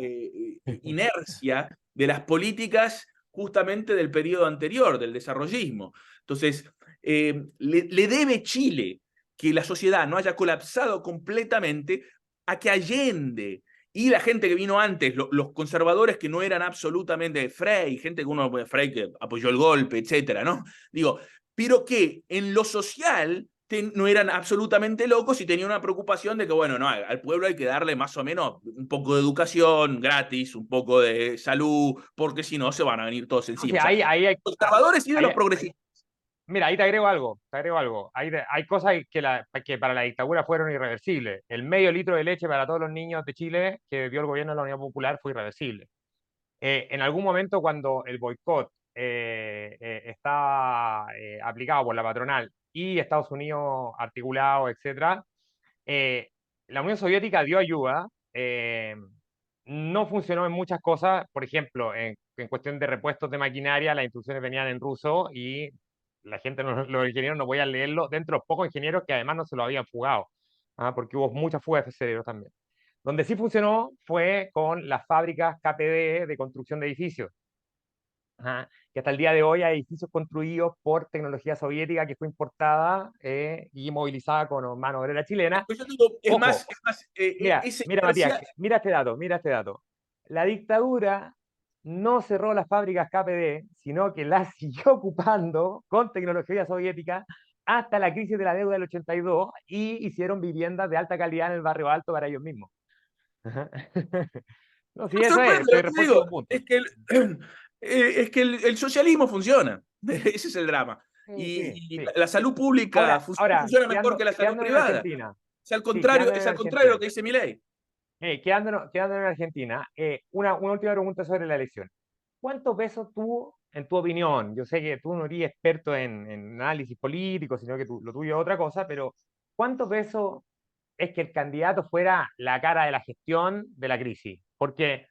inercia de las políticas justamente del periodo anterior, del desarrollismo. Entonces, le debe Chile que la sociedad no haya colapsado completamente a que Allende y la gente que vino antes, los conservadores que no eran absolutamente Frei, gente que uno, Frei que apoyó el golpe, etcétera, ¿no? Digo, pero que en lo social no eran absolutamente locos y tenían una preocupación de que, bueno, no, al pueblo hay que darle más o menos un poco de educación gratis, un poco de salud, porque si no se van a venir todos O encima. O sea, sea, los conservadores y de los progresistas. mira, ahí te agrego algo, te agrego algo. Hay cosas que para la dictadura fueron irreversibles. El medio litro de leche para todos los niños de Chile que dio el gobierno de la Unidad Popular fue irreversible. En algún momento, cuando el boicot estaba aplicado por la patronal y Estados Unidos articulado, etcétera, eh, la Unión Soviética dio ayuda. No funcionó en muchas cosas, por ejemplo, en cuestión de repuestos de maquinaria, las instrucciones venían en ruso y la gente, los ingenieros no podían leerlo, dentro de los pocos ingenieros que además no se lo habían fugado, porque hubo muchas fugas de cerebros también. Donde sí funcionó fue con las fábricas KPD de construcción de edificios. Que hasta el día de hoy hay edificios construidos por tecnología soviética que fue importada y movilizada con mano obrera chilena. Pues yo digo, Ojo, mira, esa mira Matías, inercia. mira este dato, mira este dato. La dictadura no cerró las fábricas KPD, sino que las siguió ocupando con tecnología soviética hasta la crisis de la deuda del 82 y hicieron viviendas de alta calidad en el barrio alto para ellos mismos. No, sí, Me eso es, sorprende, estoy lo que respondiendo digo, un punto. es que el socialismo funciona. Ese es el drama. Sí, sí, Y sí. la salud pública Ahora, funciona mejor que la salud quedándonos en privada. Argentina, sí, Es quedándonos en al contrario de lo Argentina, que dice Milei. quedándonos en Argentina, una última pregunta sobre la elección. ¿Cuánto peso tú, en tu opinión, yo sé que tú no eres experto en análisis político, sino que lo tuyo es otra cosa, pero ¿cuánto peso es que el candidato fuera la cara de la gestión de la crisis? Porque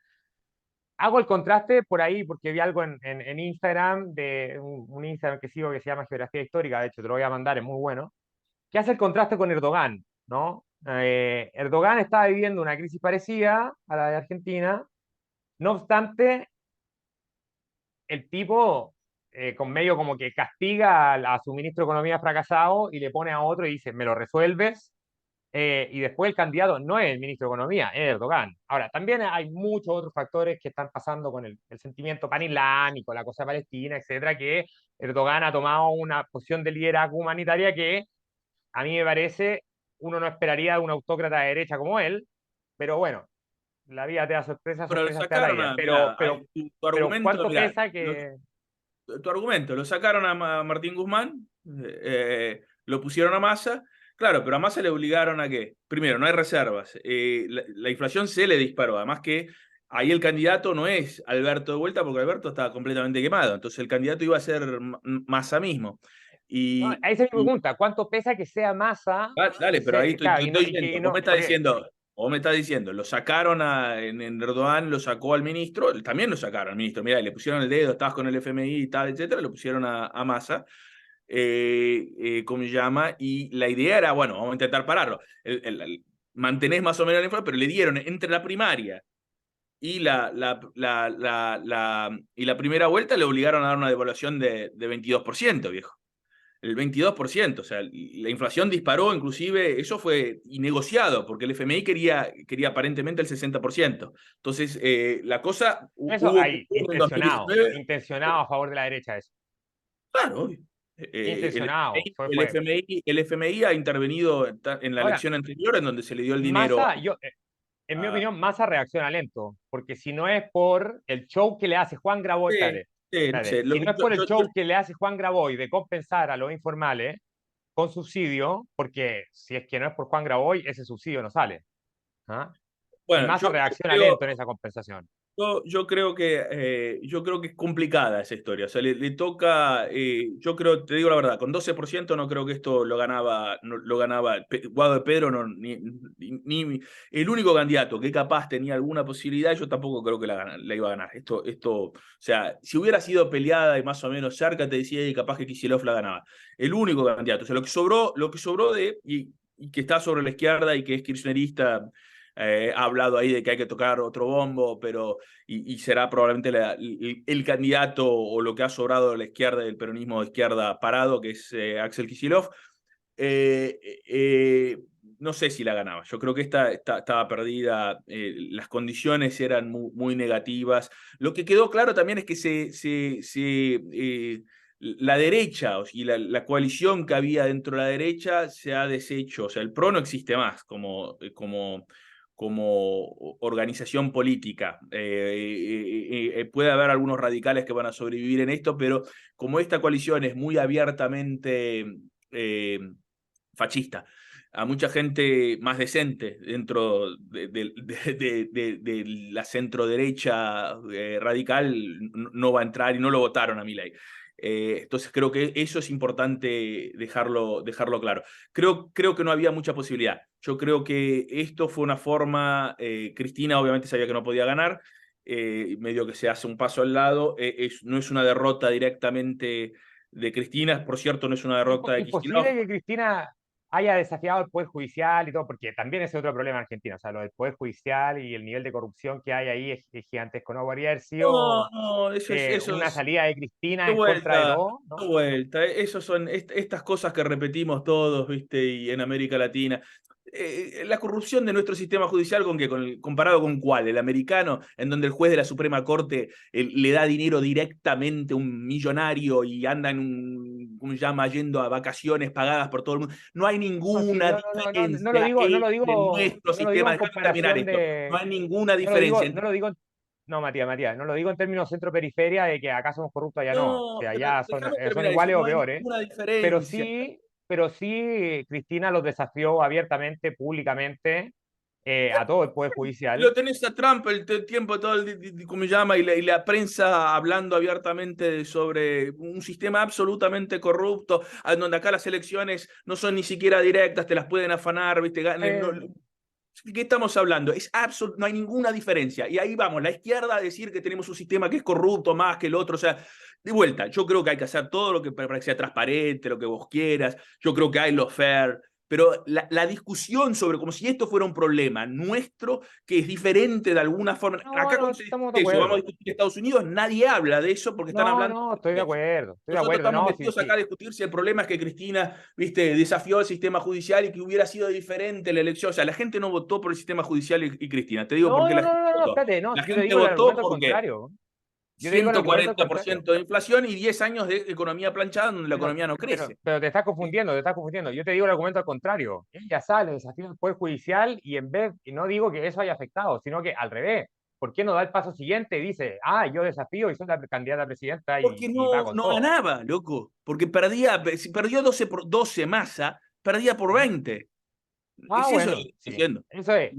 hago el contraste por ahí, porque vi algo en Instagram, de un Instagram que sigo que se llama Geografía Histórica, de hecho te lo voy a mandar, es muy bueno, que hace el contraste con Erdogan, ¿no? Erdogan está viviendo una crisis parecida a la de Argentina, no obstante, el tipo con medio como que castiga a su ministro de Economía fracasado y le pone a otro y dice, me lo resuelves, y después el candidato no es el ministro de Economía, es Erdogan. Ahora, también hay muchos otros factores que están pasando con el sentimiento panislámico, la cosa palestina, etcétera, que Erdogan ha tomado una posición de liderazgo humanitaria que a mí me parece, uno no esperaría de un autócrata de derecha como él, pero bueno, la vida te da sorpresas, Pero lo sorpresas te da la sacaron vida. a, mira, tu Pero argumento, ¿cuánto mira, pesa que... tu argumento, lo sacaron a Martín Guzmán, lo pusieron a Massa, claro, pero a Massa le obligaron a qué. Primero, no hay reservas, la inflación se le disparó, además que ahí el candidato no es Alberto de vuelta, porque Alberto estaba completamente quemado, entonces el candidato iba a ser Massa mismo. No, Y, ahí se me y pregunta, ¿cuánto pesa que sea masa? dale, pero ahí estoy, Claro, estoy y que diciendo, no, porque, vos me estás diciendo, lo sacaron en Erdogan, lo sacó al ministro, también lo sacaron al ministro, mira, le pusieron el dedo, estabas con el FMI y tal, etcétera, lo pusieron a Massa, ¿cómo se llama? Y la idea era, bueno, vamos a intentar pararlo. Mantenés más o menos la inflación, pero le dieron entre la primaria y la primera vuelta, le obligaron a dar una devaluación de 22%, viejo. El 22%, o sea, la inflación disparó, inclusive eso fue innegociado, porque el FMI quería aparentemente el 60%. Entonces, la cosa eso hubo ahí, en 2019, intencionado a favor de la derecha eso. claro, obvio. Intencionado, El FMI, el FMI ha intervenido en la Ahora, elección anterior, en donde se le dio el dinero Massa, en mi a. opinión, Massa reacciona lento, porque si no es por el show que le hace Juan Graboy, Sí, espérate, sí, no sé, espérate, si no es por el show que le hace Juan Graboy de compensar a los informales con subsidio, porque si es que no es por Juan Graboy, ese subsidio no sale. ¿Ah? Y bueno, Massa yo reacciona creo, lento en esa compensación. yo creo que es complicada esa historia. O sea, le toca, yo creo, te digo la verdad, con 12% no creo que esto lo ganaba, lo ganaba Guado de Pedro, no, ni el único candidato que capaz tenía alguna posibilidad, yo tampoco creo que la iba a ganar. O sea, si hubiera sido peleada y más o menos cerca, te decía, y capaz que Kicillof la ganaba. El único candidato. O sea, lo que sobró y que está sobre la izquierda y que es kirchnerista ha hablado ahí de que hay que tocar otro bombo, pero y será probablemente el candidato o lo que ha sobrado de la izquierda, del peronismo de izquierda parado, que es Axel Kicillof. Eh, eh, no sé si la ganaba. Yo creo que estaba perdida. Las condiciones eran muy negativas. Lo que quedó claro también es que la derecha y la coalición que había dentro de la derecha se ha deshecho. O sea, el PRO no existe más como organización política. Puede haber algunos radicales que van a sobrevivir en esto, pero como esta coalición es muy abiertamente fascista, a mucha gente más decente dentro de la centro-derecha radical no va a entrar y no lo votaron a Milei. Entonces creo que eso es importante dejarlo claro. Creo que no había mucha posibilidad. Yo creo que esto fue una forma, Cristina obviamente sabía que no podía ganar, medio que se hace un paso al lado, no es una derrota directamente de Cristina, por cierto, no es una derrota de Imposible Kicillof. que Cristina haya desafiado el Poder Judicial y todo, porque también es otro problema en Argentina. O sea, lo del Poder Judicial y el nivel de corrupción que hay ahí es gigantesco. No podría haber No, sido no, eso una es salida de Cristina en contra de todo, de ¿no? vuelta. Esos son estas cosas que repetimos todos, ¿viste? Y en América Latina. La corrupción de nuestro sistema judicial, comparado con cuál, el americano, en donde el juez de la Suprema Corte le da dinero directamente a un millonario y anda ¿cómo se llama? Yendo a vacaciones pagadas por todo el mundo. No hay No, sí, ninguna no lo diferencia digo, en nuestro no lo digo sistema. en Déjame terminar comparación esto. No de, hay ninguna diferencia no entre. lo digo, no, Matías, no lo digo en términos centro-periferia de que acá somos corruptos, allá no. O No, sea, pero allá déjame son terminar eso. iguales o No hay peores. ninguna Pero diferencia. sí, pero sí, Cristina los desafió abiertamente, públicamente, a todo el Poder Judicial. Lo tenés a Trump el tiempo, todo ¿cómo se llama? Y la prensa hablando abiertamente sobre un sistema absolutamente corrupto, donde acá las elecciones no son ni siquiera directas, te las pueden afanar, ¿viste? Eh, ¿De qué estamos hablando? No hay ninguna diferencia. Y ahí vamos, la izquierda a decir que tenemos un sistema que es corrupto más que el otro. O sea, de vuelta, yo creo que hay que hacer todo lo que para que sea transparente, lo que vos quieras. Yo creo que hay lo fair. Pero la discusión sobre como si esto fuera un problema nuestro, que es diferente de alguna forma. no, Acá no, cuando se estamos discute de eso, vamos a acuerdo. discutir Estados Unidos, nadie habla de eso porque están No, hablando no, de México. estoy de Nosotros acuerdo, estamos no, sí, metidos acá sí. a discutir si el problema es que Cristina, viste, desafió el sistema judicial y que hubiera sido diferente la elección. O sea, la gente no votó por el sistema judicial y Cristina. Te digo por No, qué no, la no, gente no, no, votó. espérate, no, La yo te gente digo el votó argumento al porque contrario. Yo te digo el argumento al contrario. 140% de inflación y 10 años de economía planchada donde la Pero, economía no crece. pero te estás confundiendo, te estás confundiendo. Yo te digo el argumento al contrario. Ella sale, desafía al Poder Judicial y en vez, y no digo que eso haya afectado, sino que al revés. ¿Por qué no da el paso siguiente y dice, yo desafío y soy la candidata a presidenta Porque y va no, con no todo? ganaba, loco. Porque si perdió 12 por 12 Massa, perdía por ¿Mm? 20. Ah, Es eso lo que bueno, estoy sí. diciendo. Eso es.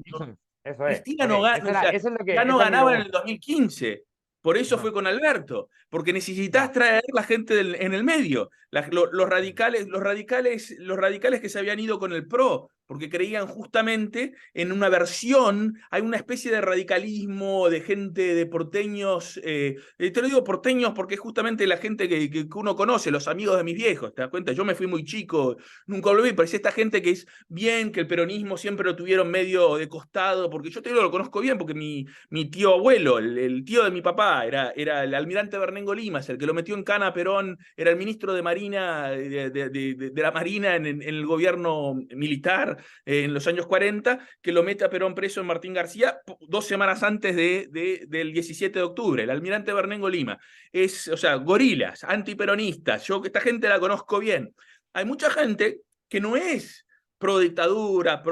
Cristina Ok, no gana, o sea, eso es lo ya que, no esa es mi ganaba en el pregunta. 2015. Por eso Ajá, fue con Alberto, porque necesitas ya. traer la gente en el medio, los Mm. radicales, los radicales que se habían ido con el PRO, porque creían justamente en una versión, hay una especie de radicalismo de gente de porteños, te lo digo porteños porque es justamente la gente que uno conoce, los amigos de mis viejos, ¿te das cuenta? Yo me fui muy chico, nunca lo vi, pero es esta gente que es bien, que el peronismo siempre lo tuvieron medio de costado, porque yo te digo, lo conozco bien, porque mi tío abuelo, el tío de mi papá, era el almirante Bernengo Limas, el que lo metió en cana a Perón, era el ministro de Marina, de la Marina en el gobierno militar en los años 40, que lo mete a Perón preso en Martín García 2 semanas antes del 17 de octubre, el almirante Bernengo Lima. O sea, gorilas, antiperonistas, yo esta gente la conozco bien. Hay mucha gente que no es pro dictadura,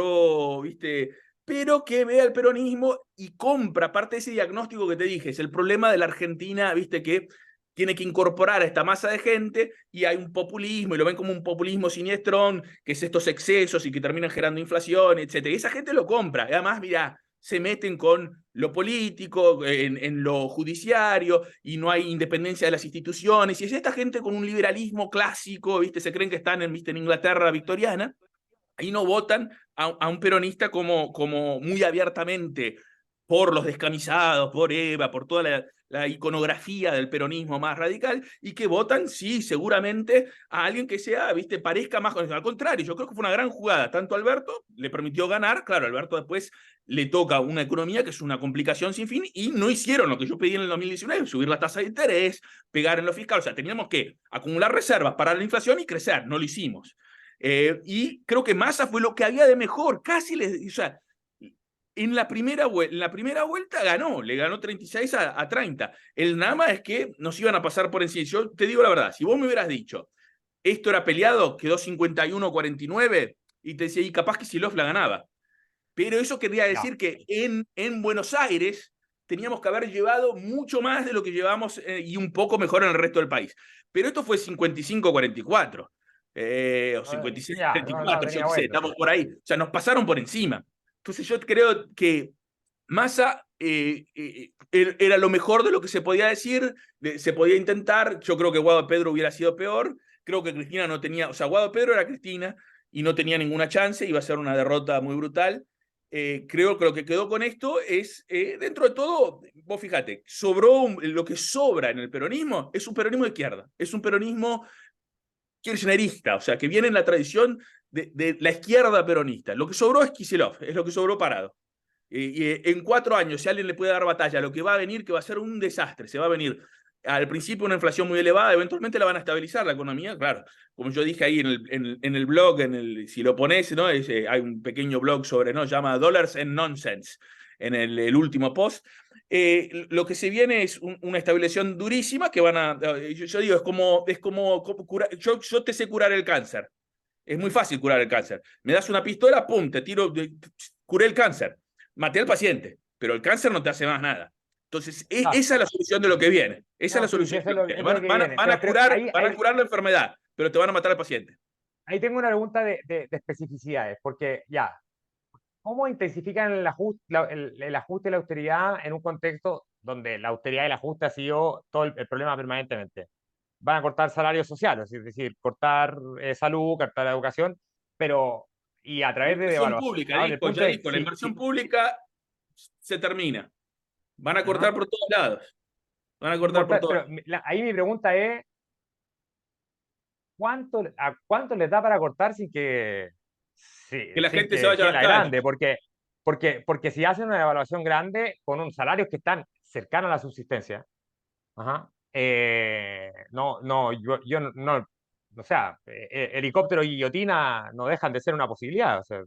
viste, pero que ve al peronismo y compra parte de ese diagnóstico que te dije, es el problema de la Argentina, viste, que tiene que incorporar a esta masa de gente y hay un populismo, y lo ven como un populismo siniestrón, que es estos excesos y que terminan generando inflación, etc. Y esa gente lo compra. Y además, mira, se meten con lo político, en lo judiciario, y no hay independencia de las instituciones. Y es esta gente con un liberalismo clásico, ¿viste? Se creen que están en Inglaterra victoriana, y no votan a un peronista como muy abiertamente por los descamisados, por Eva, por toda la iconografía del peronismo más radical y que votan, sí, seguramente a alguien que sea, viste, parezca más. Al contrario, yo creo que fue una gran jugada. Tanto Alberto le permitió ganar, claro, Alberto después le toca una economía que es una complicación sin fin y no hicieron lo que yo pedí en el 2019, subir la tasa de interés, pegar en lo fiscal. O sea, teníamos que acumular reservas para la inflación y crecer, no lo hicimos. Y creo que Massa fue lo que había de mejor, casi o sea, en la primera vuelta ganó, le ganó 36 a 30. El nada más es que nos iban a pasar por encima. Yo te digo la verdad, si vos me hubieras dicho, esto era peleado, quedó 51-49, y te decía, y capaz que Silov la ganaba. Pero eso quería No. decir que en Buenos Aires teníamos que haber llevado mucho más de lo que llevamos y un poco mejor en el resto del país. Pero esto fue 55-44. O Ya, no 56-34, yo tenía qué sé, vuelta. estamos por ahí. O sea, nos pasaron por encima. Entonces yo creo que Massa era lo mejor de lo que se podía decir, se podía intentar. Yo creo que Guado Pedro hubiera sido peor. Creo que Cristina no tenía, o sea, Guado Pedro era Cristina y no tenía ninguna chance, iba a ser una derrota muy brutal. Creo que lo que quedó con esto es, dentro de todo, vos fíjate, lo que sobra en el peronismo es un peronismo de izquierda, es un peronismo kirchnerista, o sea, que viene en la tradición de la izquierda peronista. Lo que sobró es Kicillof, es lo que sobró parado. Y en 4 años, si alguien le puede dar batalla, lo que va a venir, que va a ser un desastre, se va a venir al principio una inflación muy elevada, eventualmente la van a estabilizar la economía, claro, como yo dije ahí en el blog, si lo pones, ¿no? Hay un pequeño blog sobre, ¿no? Llama Dollars and Nonsense, en el último post. Lo que se viene es una estabilización durísima que van a, yo digo, es como curar, yo te sé curar el cáncer, es muy fácil curar el cáncer, me das una pistola, pum, te tiro, curé el cáncer, maté al paciente, pero el cáncer no te hace más nada. Entonces, Ah, esa es la solución de lo que viene. Esa es no, la sí, sí, solución eso de es lo que viene. es lo que viene. Van a Pero curar, ahí, van a curar la enfermedad, pero te van a matar al paciente. ahí tengo una pregunta de especificidades, porque ya, ¿cómo intensifican el ajuste y la austeridad en un contexto donde la austeridad y el ajuste ha sido todo el problema permanentemente? Van a cortar salarios sociales, es decir, cortar salud, cortar educación, pero y a La través de inversión devaluación. pública, Ahora, el ya punto es, dijo, la sí, inversión sí, pública se termina. Van a cortar ajá, por todos lados. Van a cortar por cortar, todos pero lados. ahí mi pregunta es, ¿cuánto les da para cortar sin que, Que la sin gente se que vaya a quede las la grande? calles. Porque si hacen una evaluación grande con un salarios que están cercanos a la subsistencia, ajá, yo no, o sea, helicóptero y guillotina no dejan de ser una posibilidad. O sea,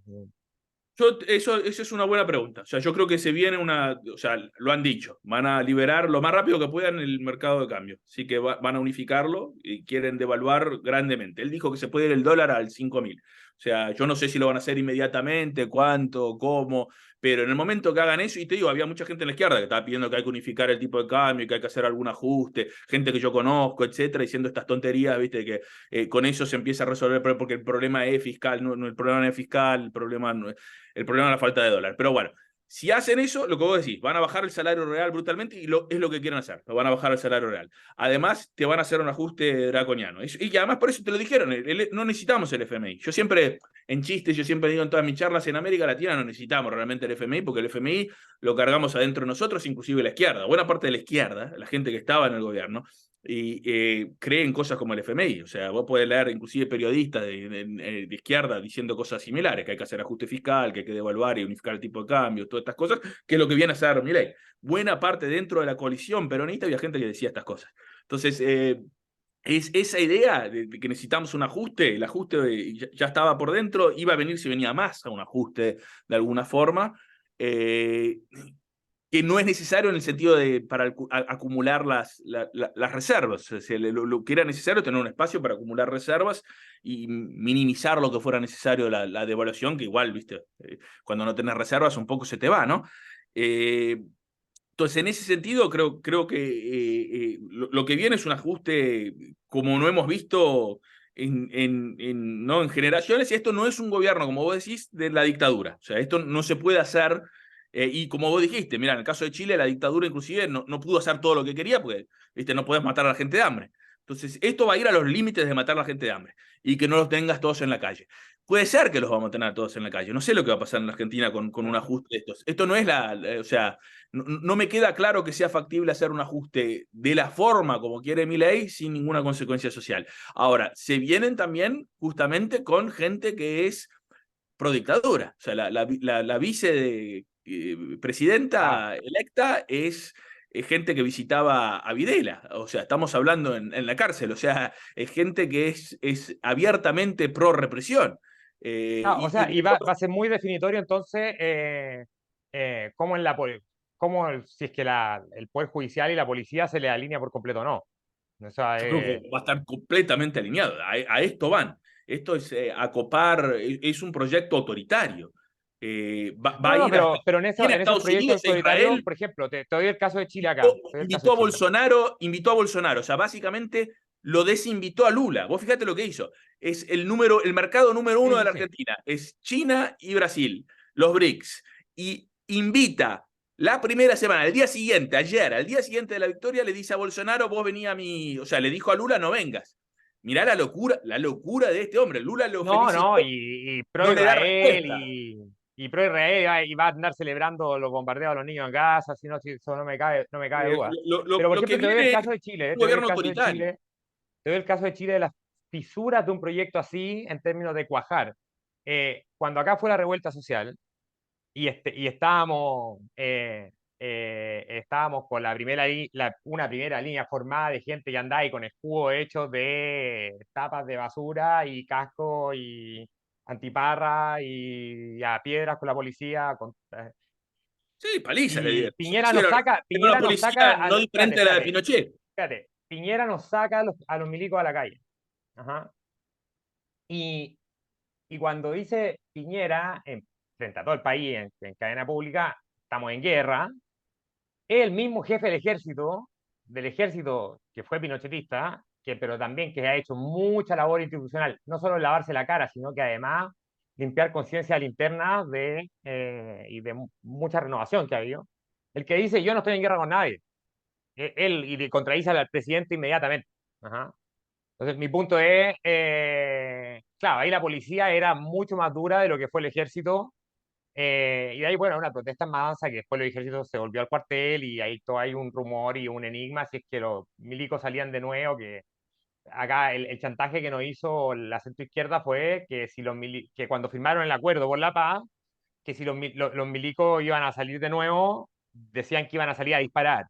Eso es una buena pregunta. O sea, yo creo que se viene o sea, lo han dicho, van a liberar lo más rápido que puedan el mercado de cambio. Así que van a unificarlo y quieren devaluar grandemente. Él dijo que se puede ir el dólar al 5.000. O sea, yo no sé si lo van a hacer inmediatamente, cuánto, cómo, pero en el momento que hagan eso, y te digo, había mucha gente en la izquierda que estaba pidiendo que hay que unificar el tipo de cambio, que hay que hacer algún ajuste, gente que yo conozco, etcétera, diciendo estas tonterías, viste, que con eso se empieza a resolver, porque el problema es fiscal, el problema no es fiscal, el problema es la falta de dólar. Pero bueno, si hacen eso, lo que vos decís, van a bajar el salario real brutalmente y es lo que quieren hacer, lo van a bajar el salario real. Además, te van a hacer un ajuste draconiano. Y además por eso te lo dijeron, no necesitamos el FMI. Yo siempre, en chistes, yo siempre digo en todas mis charlas, en América Latina no necesitamos realmente el FMI, porque el FMI lo cargamos adentro de nosotros, inclusive la izquierda, buena parte de la izquierda, la gente que estaba en el gobierno, y creen cosas como el FMI. O sea, vos podés leer inclusive periodistas de izquierda diciendo cosas similares, que hay que hacer ajuste fiscal, que hay que devaluar y unificar el tipo de cambio, todas estas cosas, que es lo que viene a hacer Milei. Buena parte dentro de la coalición peronista había gente que decía estas cosas. Entonces, es esa idea de que necesitamos un ajuste, el ajuste ya estaba por dentro, iba a venir si venía más a un ajuste de alguna forma. Eh, que no es necesario en el sentido de para acumular las reservas. O sea, lo que era necesario es tener un espacio para acumular reservas y minimizar lo que fuera necesario la devaluación, que igual, viste, cuando no tenés reservas un poco se te va, ¿no? Entonces, en ese sentido, creo que lo que viene es un ajuste como no hemos visto ¿no? en generaciones, y esto no es un gobierno, como vos decís, de la dictadura. O sea, esto no se puede hacer, y como vos dijiste, mira, en el caso de Chile, la dictadura inclusive no pudo hacer todo lo que quería, porque ¿viste? No podés matar a la gente de hambre. Entonces, esto va a ir a los límites de matar a la gente de hambre y que no los tengas todos en la calle. puede ser que los vamos a tener todos en la calle. No sé lo que va a pasar en la Argentina con un ajuste de estos. Esto no es o sea, no me queda claro que sea factible hacer un ajuste de la forma como quiere Milei sin ninguna consecuencia social. Ahora, se vienen también justamente con gente que es pro dictadura. O sea, la vice de, Ah, presidenta electa es gente que visitaba a Videla. O sea, estamos hablando en la cárcel. O sea, es gente que es abiertamente pro represión. o sea, y va a ser muy definitorio entonces cómo, si es que el Poder Judicial y la policía se le alinea por completo o no. O sea, yo creo que va a estar completamente alineado. A esto van. Esto es acopar, es un proyecto autoritario. Va no, a no, ir hasta pero tiene a en esos Estados proyectos Unidos, a autoritarios, Israel. por ejemplo, te doy el caso de Chile acá. Te doy el caso de Chile. Invitó a Bolsonaro, o sea, básicamente lo desinvitó a Lula. Vos fíjate lo que hizo. Es el mercado número Sí, uno de sí, la sí. Argentina, es China y Brasil, los BRICS. Y invita la primera semana, al día siguiente, ayer, al día siguiente de la victoria, le dice a Bolsonaro, vos venía a mi, o sea, le dijo a Lula, no vengas. Mirá la locura de este hombre. Lula lo No, felicitó, no, y pro no le da Israel respuesta. y pro Israel y va a andar celebrando los bombardeos a los niños en Gaza, si no, si eso no me cabe duda. Pero por Lo que ejemplo, te doy viene el es caso de Chile, un te doy el gobierno caso de autoritario. Chile, te doy el caso de Chile de las fisuras de un proyecto así en términos de cuajar. Cuando acá fue la revuelta social, y estábamos con una primera línea formada de gente que andaba ahí con escudos hechos de tapas de basura y casco y antiparra y a piedras con la policía. Sí, palizas le Y dieron. Hicieron una Piñera nos saca, policía no diferente espérate, a la de espérate, Pinochet. espérate, Piñera nos saca a los milicos a la calle. Ajá. Y, y cuando dice Piñera, frente a todo el país en cadena pública, estamos en guerra. El mismo jefe del ejército que fue pinochetista, pero también que ha hecho mucha labor institucional, no solo en lavarse la cara, sino que además limpiar conciencia linterna y de mucha renovación que ha habido. El que dice, yo no estoy en guerra con nadie, él y contradice al presidente inmediatamente. Ajá. Entonces, mi punto es, claro, ahí la policía era mucho más dura de lo que fue el ejército y de ahí, bueno, una protesta más avanza que después los ejércitos se volvió al cuartel y ahí todo hay un rumor y un enigma si es que los milicos salían de nuevo, que acá el chantaje que nos hizo la centroizquierda fue que, que cuando firmaron el acuerdo por la paz, que si los milicos iban a salir de nuevo, decían que iban a salir a disparar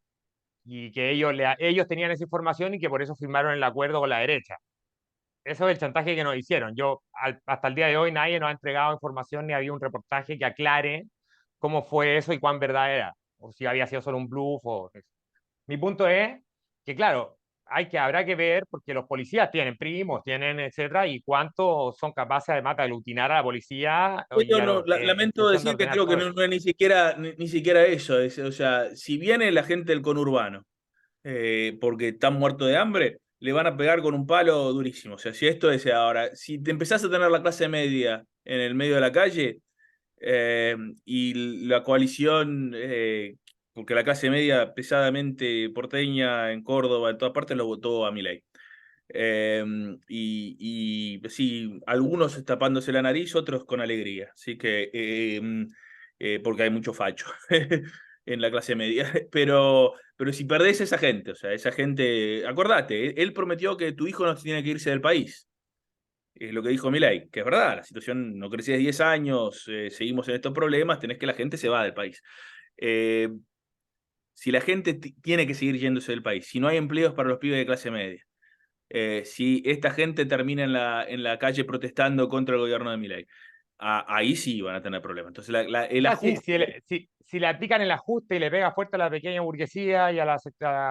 y que ellos tenían esa información y que por eso firmaron el acuerdo con la derecha. Eso es el chantaje que nos hicieron. Hasta el día de hoy nadie nos ha entregado información ni había un reportaje que aclare cómo fue eso y cuán verdad era, o si había sido solo un bluff o eso. Mi punto es que, claro, habrá que ver, porque los policías tienen primos, tienen etcétera, y cuántos son capaces además de aglutinar a la policía Yo no, en lamento función de decir que ordenar creo que todo eso. no es ni siquiera eso. O sea, si viene la gente del conurbano, porque están muertos de hambre, le van a pegar con un palo durísimo. O sea, si esto es ahora, si te empezás a tener la clase media en el medio de la calle, eh, y la coalición, porque la clase media pesadamente porteña en Córdoba, en todas partes, lo votó a Milei. Y sí, algunos tapándose la nariz, otros con alegría. Así que, porque hay mucho facho en la clase media. Pero si perdés esa gente, o sea, esa gente, acordate, él prometió que tu hijo no tiene que irse del país. Es lo que dijo Milei, que es verdad, la situación no creció 10 años, seguimos en estos problemas, tenés que la gente se va del país. Eh, si la gente tiene que seguir yéndose del país, si no hay empleos para los pibes de clase media, si esta gente termina en la calle protestando contra el gobierno de Milei, ahí sí van a tener problemas. Entonces, O el sea, ajuste, si le aplican el ajuste y le pega fuerte a la pequeña burguesía y a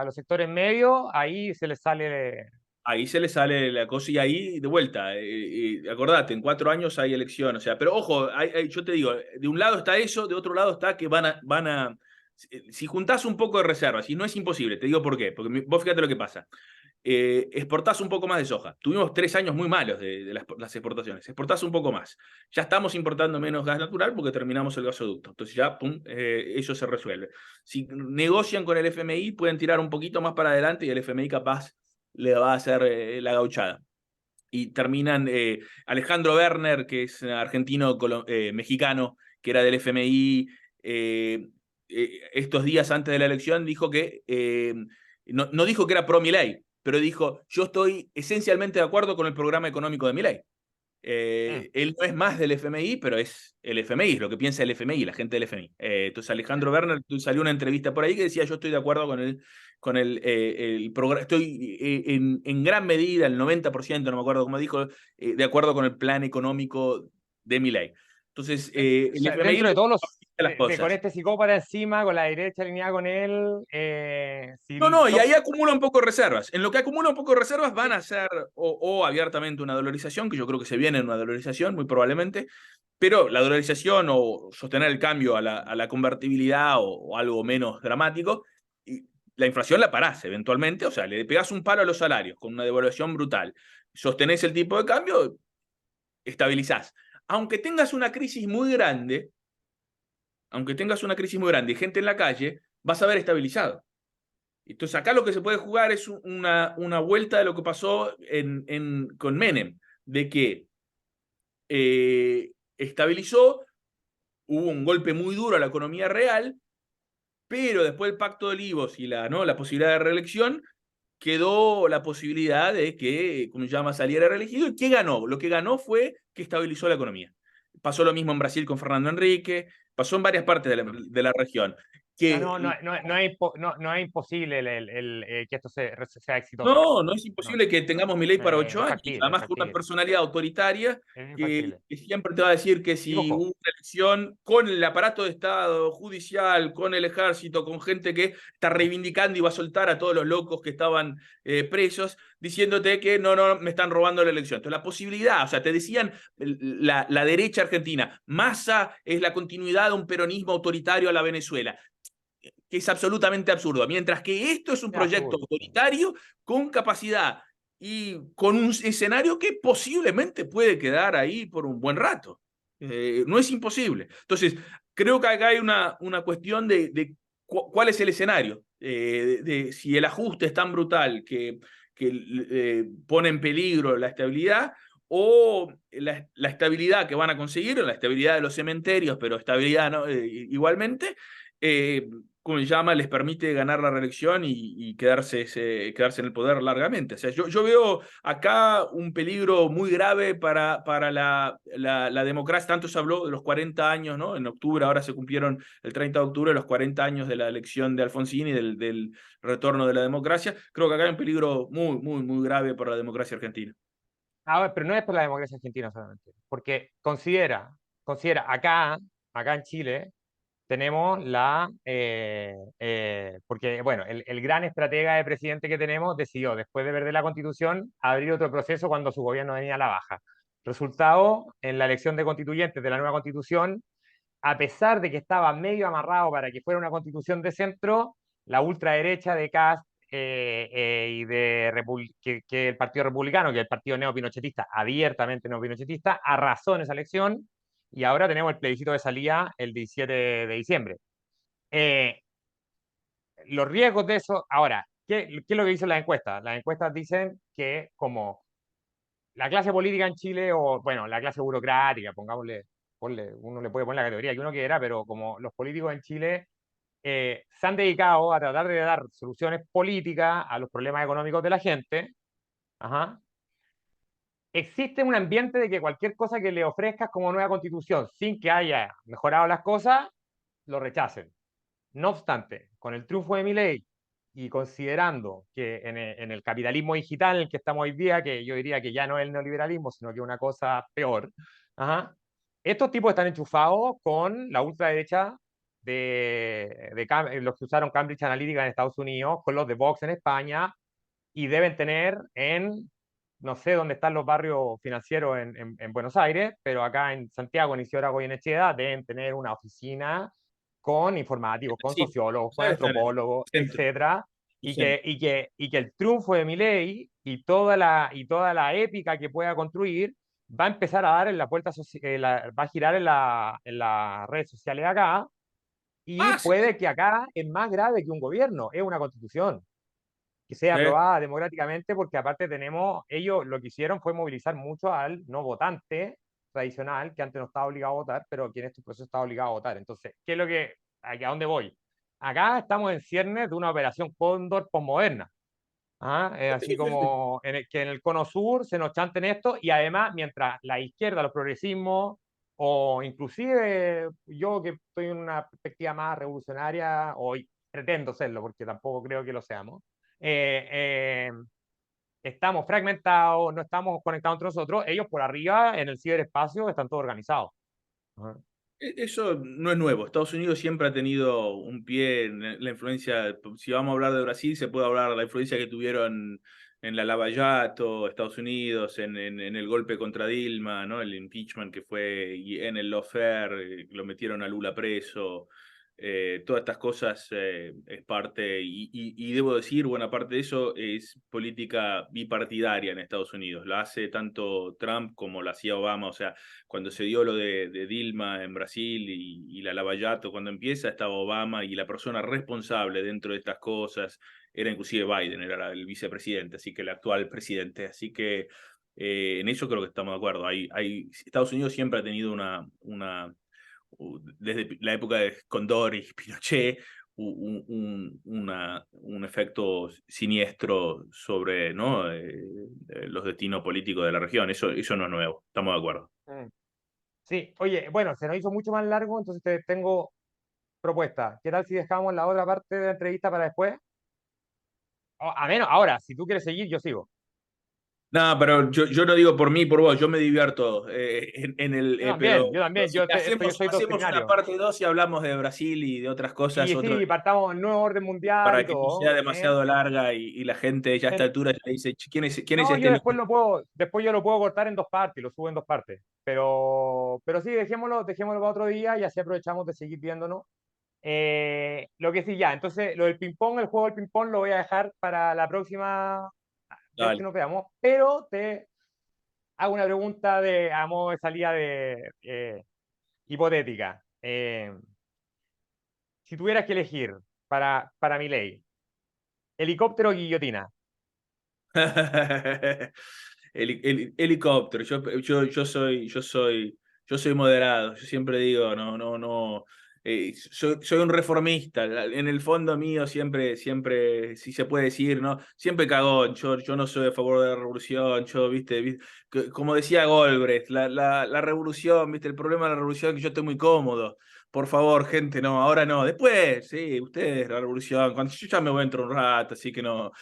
los sectores medios, ahí se les sale. ahí se le sale la cosa y ahí de vuelta, acordate, en 4 años hay elección, o sea, pero ojo, yo te digo, de un lado está eso, de otro lado está que si juntás un poco de reservas, y no es imposible, te digo por qué, porque vos fíjate lo que pasa. Exportás un poco más de soja. Tuvimos 3 años muy malos de las exportaciones. Exportás un poco más. Ya estamos importando menos gas natural porque terminamos el gasoducto. Entonces ya, pum, eso se resuelve. Si negocian con el FMI, pueden tirar un poquito más para adelante y el FMI capaz le va a hacer la gauchada. y terminan, Alejandro Werner, que es argentino, mexicano, que era del FMI, estos días antes de la elección dijo que, no dijo que era pro Milei, pero dijo, yo estoy esencialmente de acuerdo con el programa económico de Milei. Mm. Él no es más del FMI, pero es el FMI, es lo que piensa el FMI, la gente del FMI. Entonces Alejandro Werner salió una entrevista por ahí que decía, yo estoy de acuerdo el programa, estoy en gran medida, el 90%, no me acuerdo cómo dijo, de acuerdo con el plan económico de Milei. Entonces, O el sea, FMI dentro de todos los, las con cosas. este psicópata encima, con la derecha alineada con él, No, si no, y ahí acumula un poco de reservas. En lo que acumula un poco de reservas van a ser o abiertamente una dolarización, que yo creo que se viene en una dolarización, muy probablemente, pero la dolarización o sostener el cambio a la convertibilidad o algo menos dramático, y la inflación la parás eventualmente, o sea, le pegás un palo a los salarios con una devaluación brutal, sostenés el tipo de cambio, estabilizás. Aunque tengas una crisis muy grande, aunque tengas una crisis muy grande y gente en la calle, vas a ver estabilizado. Entonces acá lo que se puede jugar es una vuelta de lo que pasó con Menem, de que estabilizó, hubo un golpe muy duro a la economía real, pero después del pacto de Olivos y la posibilidad de reelección, quedó la posibilidad de que, como se llama, saliera reelegido. ¿Y qué ganó? Lo que ganó fue que estabilizó la economía. Pasó lo mismo en Brasil con Fernando Henrique, pasó en varias partes de la región. sea, Que no es imposible que esto sea exitoso. no, no es No, imposible que tengamos Milei para 8 años. es Además, con una factible, personalidad autoritaria es que, factible. que siempre te va a decir que Y si hubo ojo, una elección con el aparato de Estado, judicial, con el ejército, con gente que está reivindicando y va a soltar a todos los locos que estaban presos, diciéndote que no, no, me están robando la elección. Entonces, la posibilidad, o sea, te decían la derecha argentina, Massa es la continuidad de un peronismo autoritario a la Venezuela, que es absolutamente absurdo. Mientras que esto es un es proyecto absurdo. autoritario con capacidad y con un escenario que posiblemente puede quedar ahí por un buen rato. No es imposible. Entonces, creo que acá hay una cuestión de cuál es el escenario, de si el ajuste es tan brutal que pone en peligro la estabilidad o la estabilidad que van a conseguir, la estabilidad de los cementerios, pero estabilidad ¿no? Igualmente, como se llama, les permite ganar la reelección y quedarse en el poder largamente. O sea, yo veo acá un peligro muy grave para la democracia. Tanto se habló de los 40 años, ¿no? En octubre, ahora se cumplieron el 30 de octubre los 40 años de la elección de Alfonsín y del retorno de la democracia. Creo que acá hay un peligro muy, muy, muy grave para la democracia argentina. Ahora, pero no es por la democracia argentina solamente, porque considera acá en Chile, tenemos porque bueno, el gran estratega de presidente que tenemos decidió, después de perder la constitución, abrir otro proceso cuando su gobierno venía a la baja. Resultado, en la elección de constituyentes de la nueva constitución, a pesar de que estaba medio amarrado para que fuera una constitución de centro, la ultraderecha de Kast y que el Partido Republicano, que es el partido neopinochetista, abiertamente neopinochetista, arrasó en esa elección y ahora tenemos el plebiscito de salida el 17 de diciembre. Eh, los riesgos de eso, ahora, ¿qué es lo que dicen las encuestas? Las encuestas dicen que como la clase política en Chile, o bueno, la clase burocrática, uno le puede poner la categoría que uno quiera, pero como los políticos en Chile se han dedicado a tratar de dar soluciones políticas a los problemas económicos de la gente, ajá, existe un ambiente de que cualquier cosa que le ofrezcas como nueva constitución sin que haya mejorado las cosas, lo rechacen. No obstante, con el triunfo de Milei y considerando que en el capitalismo digital en el que estamos hoy día, que yo diría que ya no es el neoliberalismo, sino que es una cosa peor, ajá, estos tipos están enchufados con la ultraderecha los que usaron Cambridge Analytica en Estados Unidos, con los de Vox en España, y deben tener no sé dónde están los barrios financieros en Buenos Aires, pero acá en Santiago, en Isidora Goyenechea, deben tener una oficina con informáticos, con Sí, sociólogos, con debe estar en el antropólogos, centro. etcétera, El y centro. que el triunfo de Milei y toda la épica que pueda construir va a empezar a dar en la puerta, va a girar en las redes sociales acá, y Ah, sí, sí. puede que acá es más grave que un gobierno, es una constitución que sea Sí. aprobada democráticamente, porque aparte tenemos, ellos lo que hicieron fue movilizar mucho al no votante tradicional, que antes no estaba obligado a votar, pero que en este proceso estaba obligado a votar. Entonces, ¿qué es lo que, a dónde voy? Acá estamos en ciernes de una operación Cóndor postmoderna. ¿Ah? Así como que en el cono sur se nos chanten esto y además mientras la izquierda, los progresismos o inclusive yo que estoy en una perspectiva más revolucionaria o pretendo serlo porque tampoco creo que lo seamos, eh, eh, estamos fragmentados, no estamos conectados entre nosotros, ellos por arriba en el ciberespacio están todos organizados. Ajá. Eso no es nuevo. Estados Unidos siempre ha tenido un pie en la influencia. Si vamos a hablar de Brasil, se puede hablar de la influencia que tuvieron en la Lava Jato, Estados Unidos, en el golpe contra Dilma, ¿no? El impeachment que fue, y en el lawfare, lo metieron a Lula preso. Todas estas cosas es parte, y debo decir, buena parte de eso es política bipartidaria en Estados Unidos. La hace tanto Trump como la hacía Obama. O sea, cuando se dio lo de Dilma en Brasil y la Lava Jato, cuando empieza estaba Obama, y la persona responsable dentro de estas cosas era inclusive Biden, era el vicepresidente, así que el actual presidente. Así que en eso creo que estamos de acuerdo. Estados Unidos siempre ha tenido desde la época de Condor y Pinochet, un efecto siniestro sobre, ¿no? Los destinos políticos de la región. Eso no es nuevo, estamos de acuerdo. Mm. Sí, oye, bueno, se nos hizo mucho más largo, entonces te tengo propuesta. ¿Qué tal si dejamos la otra parte de la entrevista para después? A menos, ahora, si tú quieres seguir, yo sigo. No, pero yo no digo por mí, por vos, yo me divierto. Pero Yo también, si yo hacemos, soy hacemos una doctrinario. parte 2 y hablamos de Brasil y de otras cosas, Y sí, partamos en nuevo orden mundial y para que no sea todo. demasiado larga, y la gente ya a esta altura ya dice: quién es No, este yo loco?". después yo lo puedo cortar en dos partes, lo subo en dos partes. Pero sí, dejémoslo para otro día y así aprovechamos de seguir viéndonos. Lo que sí, ya, entonces lo del ping-pong, el juego del ping-pong lo voy a dejar para la próxima vez que Dale. nos veamos, pero te hago una pregunta a modo de salida hipotética. Si tuvieras que elegir para mi ley, helicóptero o guillotina. Helicóptero. Yo soy moderado. Yo siempre digo, no, no, no. Soy un reformista. En el fondo mío siempre, si se puede decir, ¿no? Siempre cagón. Yo no soy a favor de la revolución. Como decía Goldbrecht, la revolución, ¿viste? El problema de la revolución es que yo estoy muy cómodo. Por favor, gente, no, ahora no. Después, sí, ustedes, la revolución. Cuando yo ya me voy dentro de un rato, así que no.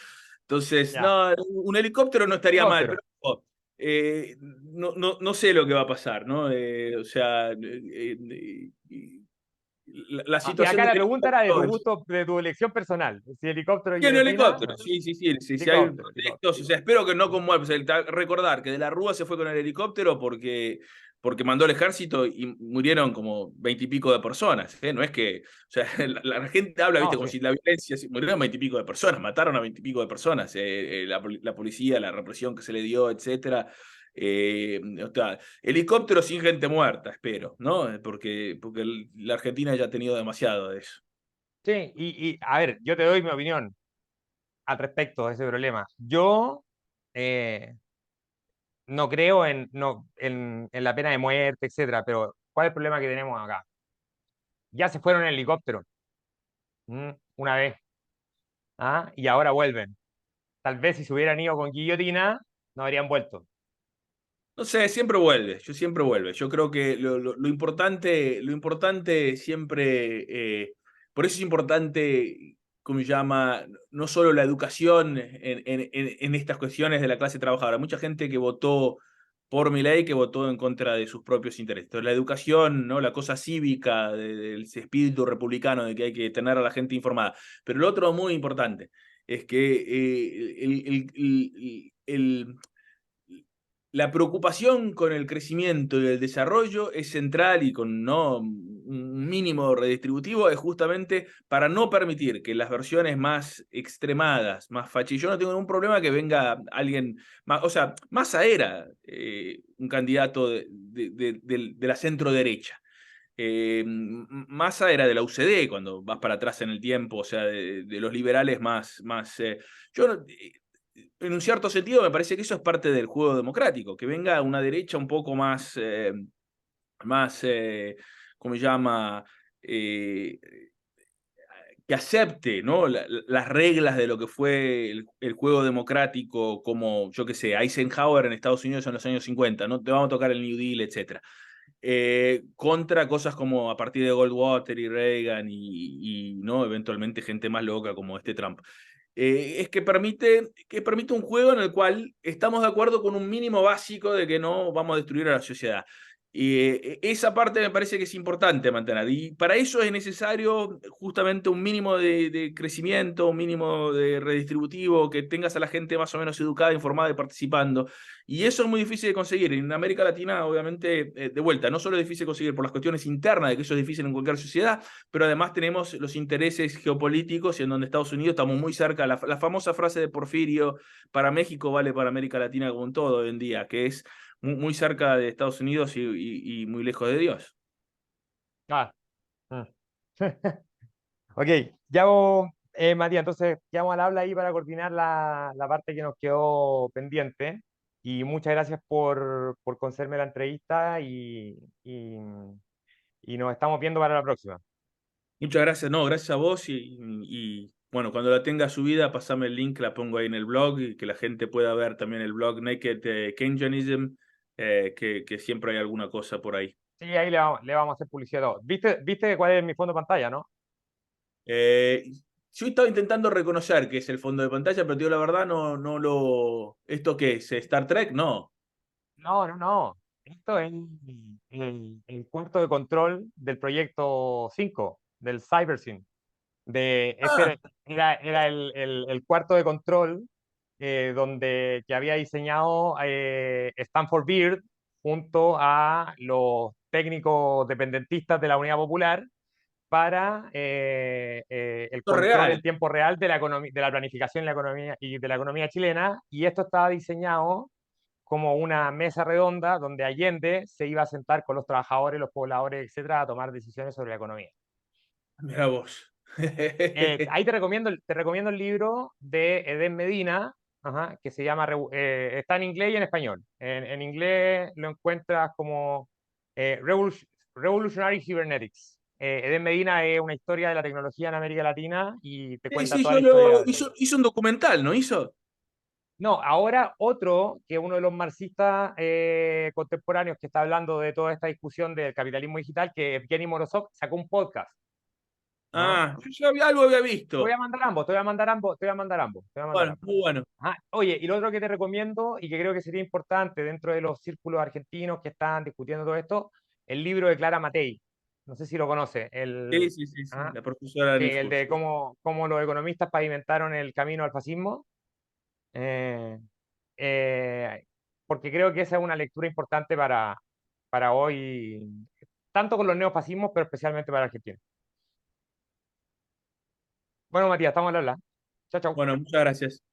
Entonces, Ya, no, un helicóptero no estaría mal, helicóptero. pero no sé lo que va a pasar, ¿no? O sea, la Y situación acá del la pregunta era de tu helicóptero. gusto, de tu elección personal. Si helicóptero o Sí, un guillotina, helicóptero, sí, sí, sí, sí, si hay helicóptero, proyectos, o sea, espero que no conmueva. O sea, recordar que de la Rúa se fue con el helicóptero porque mandó el ejército y murieron como 20 y pico de personas, ¿eh? No es que, o sea, la gente habla, No, viste, como sí. si la violencia, murieron 20 y pico de personas, mataron a 20 y pico de personas, la policía, la represión que se le dio, etcétera. O sea, helicóptero sin gente muerta, espero, ¿no? Porque la Argentina ya ha tenido demasiado de eso. Sí, a ver, yo te doy mi opinión al respecto de ese problema. Yo eh, no creo en la pena de muerte, etcétera, pero ¿cuál es el problema que tenemos acá? Ya se fueron en helicóptero, una vez, ¿ah? Y ahora vuelven. Tal vez si se hubieran ido con guillotina, no habrían vuelto. No sé, siempre vuelve, yo siempre vuelve. Yo creo que lo importante siempre, por eso es importante, como se llama, no solo la educación en estas cuestiones de la clase trabajadora. Mucha gente que votó por Milei, que votó en contra de sus propios intereses. Entonces, la educación, ¿no? La cosa cívica, del espíritu republicano de que hay que tener a la gente informada. Pero lo otro muy importante es que la preocupación con el crecimiento y el desarrollo es central, y con no un mínimo redistributivo es justamente para no permitir que las versiones más extremadas, más fachas. Yo no tengo ningún problema que venga alguien más, o sea, Massa era un candidato de la centro derecha. Massa era de la UCD cuando vas para atrás en el tiempo, o sea, de los liberales más yo en un cierto sentido me parece que eso es parte del juego democrático, que venga una derecha un poco más, ¿cómo se llama? Eh, que acepte, ¿no? Las reglas de lo que fue el juego democrático, como, yo qué sé, Eisenhower en Estados Unidos en los años 50, no te vamos a tocar el New Deal, etcétera. Contra cosas como a partir de Goldwater y Reagan y no eventualmente gente más loca como este Trump. Es que permite un juego en el cual estamos de acuerdo con un mínimo básico de que no vamos a destruir a la sociedad. Y esa parte me parece que es importante mantener. Y para eso es necesario justamente un mínimo de crecimiento, un mínimo de redistributivo, que tengas a la gente más o menos educada, informada y participando. Y eso es muy difícil de conseguir. En América Latina, obviamente, de vuelta, no solo es difícil de conseguir por las cuestiones internas, de que eso es difícil en cualquier sociedad, pero además tenemos los intereses geopolíticos y en donde Estados Unidos estamos muy cerca. La famosa frase de Porfirio, para México vale para América Latina como un todo hoy en día, que es muy cerca de Estados Unidos y muy lejos de Dios. Ah, mm. Ok, ya Matías, entonces quedamos al habla ahí para coordinar la parte que nos quedó pendiente. Y muchas gracias por concederme la entrevista y nos estamos viendo para la próxima. Muchas gracias, no, gracias a vos bueno, cuando la tenga subida, pasame el link, la pongo ahí en el blog y que la gente pueda ver también el blog Naked Keynesianism, que siempre hay alguna cosa por ahí. Sí, ahí le vamos a hacer publicidad a todo. ¿Viste cuál es mi fondo de pantalla, no? Eh, yo estaba intentando reconocer qué es el fondo de pantalla, pero te digo la verdad, no lo... ¿Esto qué es? ¿Star Trek? No. No, no, no. Esto es el cuarto de control del proyecto 5 del CyberSyn. Este Ah, era el cuarto de control que había diseñado Stanford Beard junto a los técnicos dependentistas de la Unidad Popular para el esto es control en real. tiempo real de de la planificación de la economía y de la economía chilena. Y esto estaba diseñado como una mesa redonda donde Allende se iba a sentar con los trabajadores, los pobladores, etcétera, a tomar decisiones sobre la economía. Mira vos. Ahí te recomiendo el libro de Edén Medina, ajá, que se llama, está en inglés y en español. En inglés lo encuentras como Revolutionary Cybernetics. Edén Medina es una historia de la tecnología en América Latina y te Sí, cuenta sí, toda la historia. hizo un documental, ¿no hizo? No, ahora otro, que es uno de los marxistas contemporáneos que está hablando de toda esta discusión del capitalismo digital, que Evgeny Morozov sacó un podcast, ¿no? Ah, yo algo había Te voy visto. a mandar ambos, te voy a mandar ambos, te voy a mandar ambos, te voy a mandar Bueno, ambos. muy bueno. Ajá. Oye, y lo otro que te recomiendo y que creo que sería importante dentro de los círculos argentinos que están discutiendo todo esto, el libro de Clara Matei. No sé si lo conoce, Sí, sí, sí, sí, ajá, la profesora sí, el Nifus. de cómo los economistas pavimentaron el camino al fascismo. Eh, eh, Porque creo que esa es una lectura importante para hoy, tanto con los neofascismos, pero especialmente para Argentina. Bueno, Matías, estamos al habla. Chao, chao. Bueno, muchas gracias.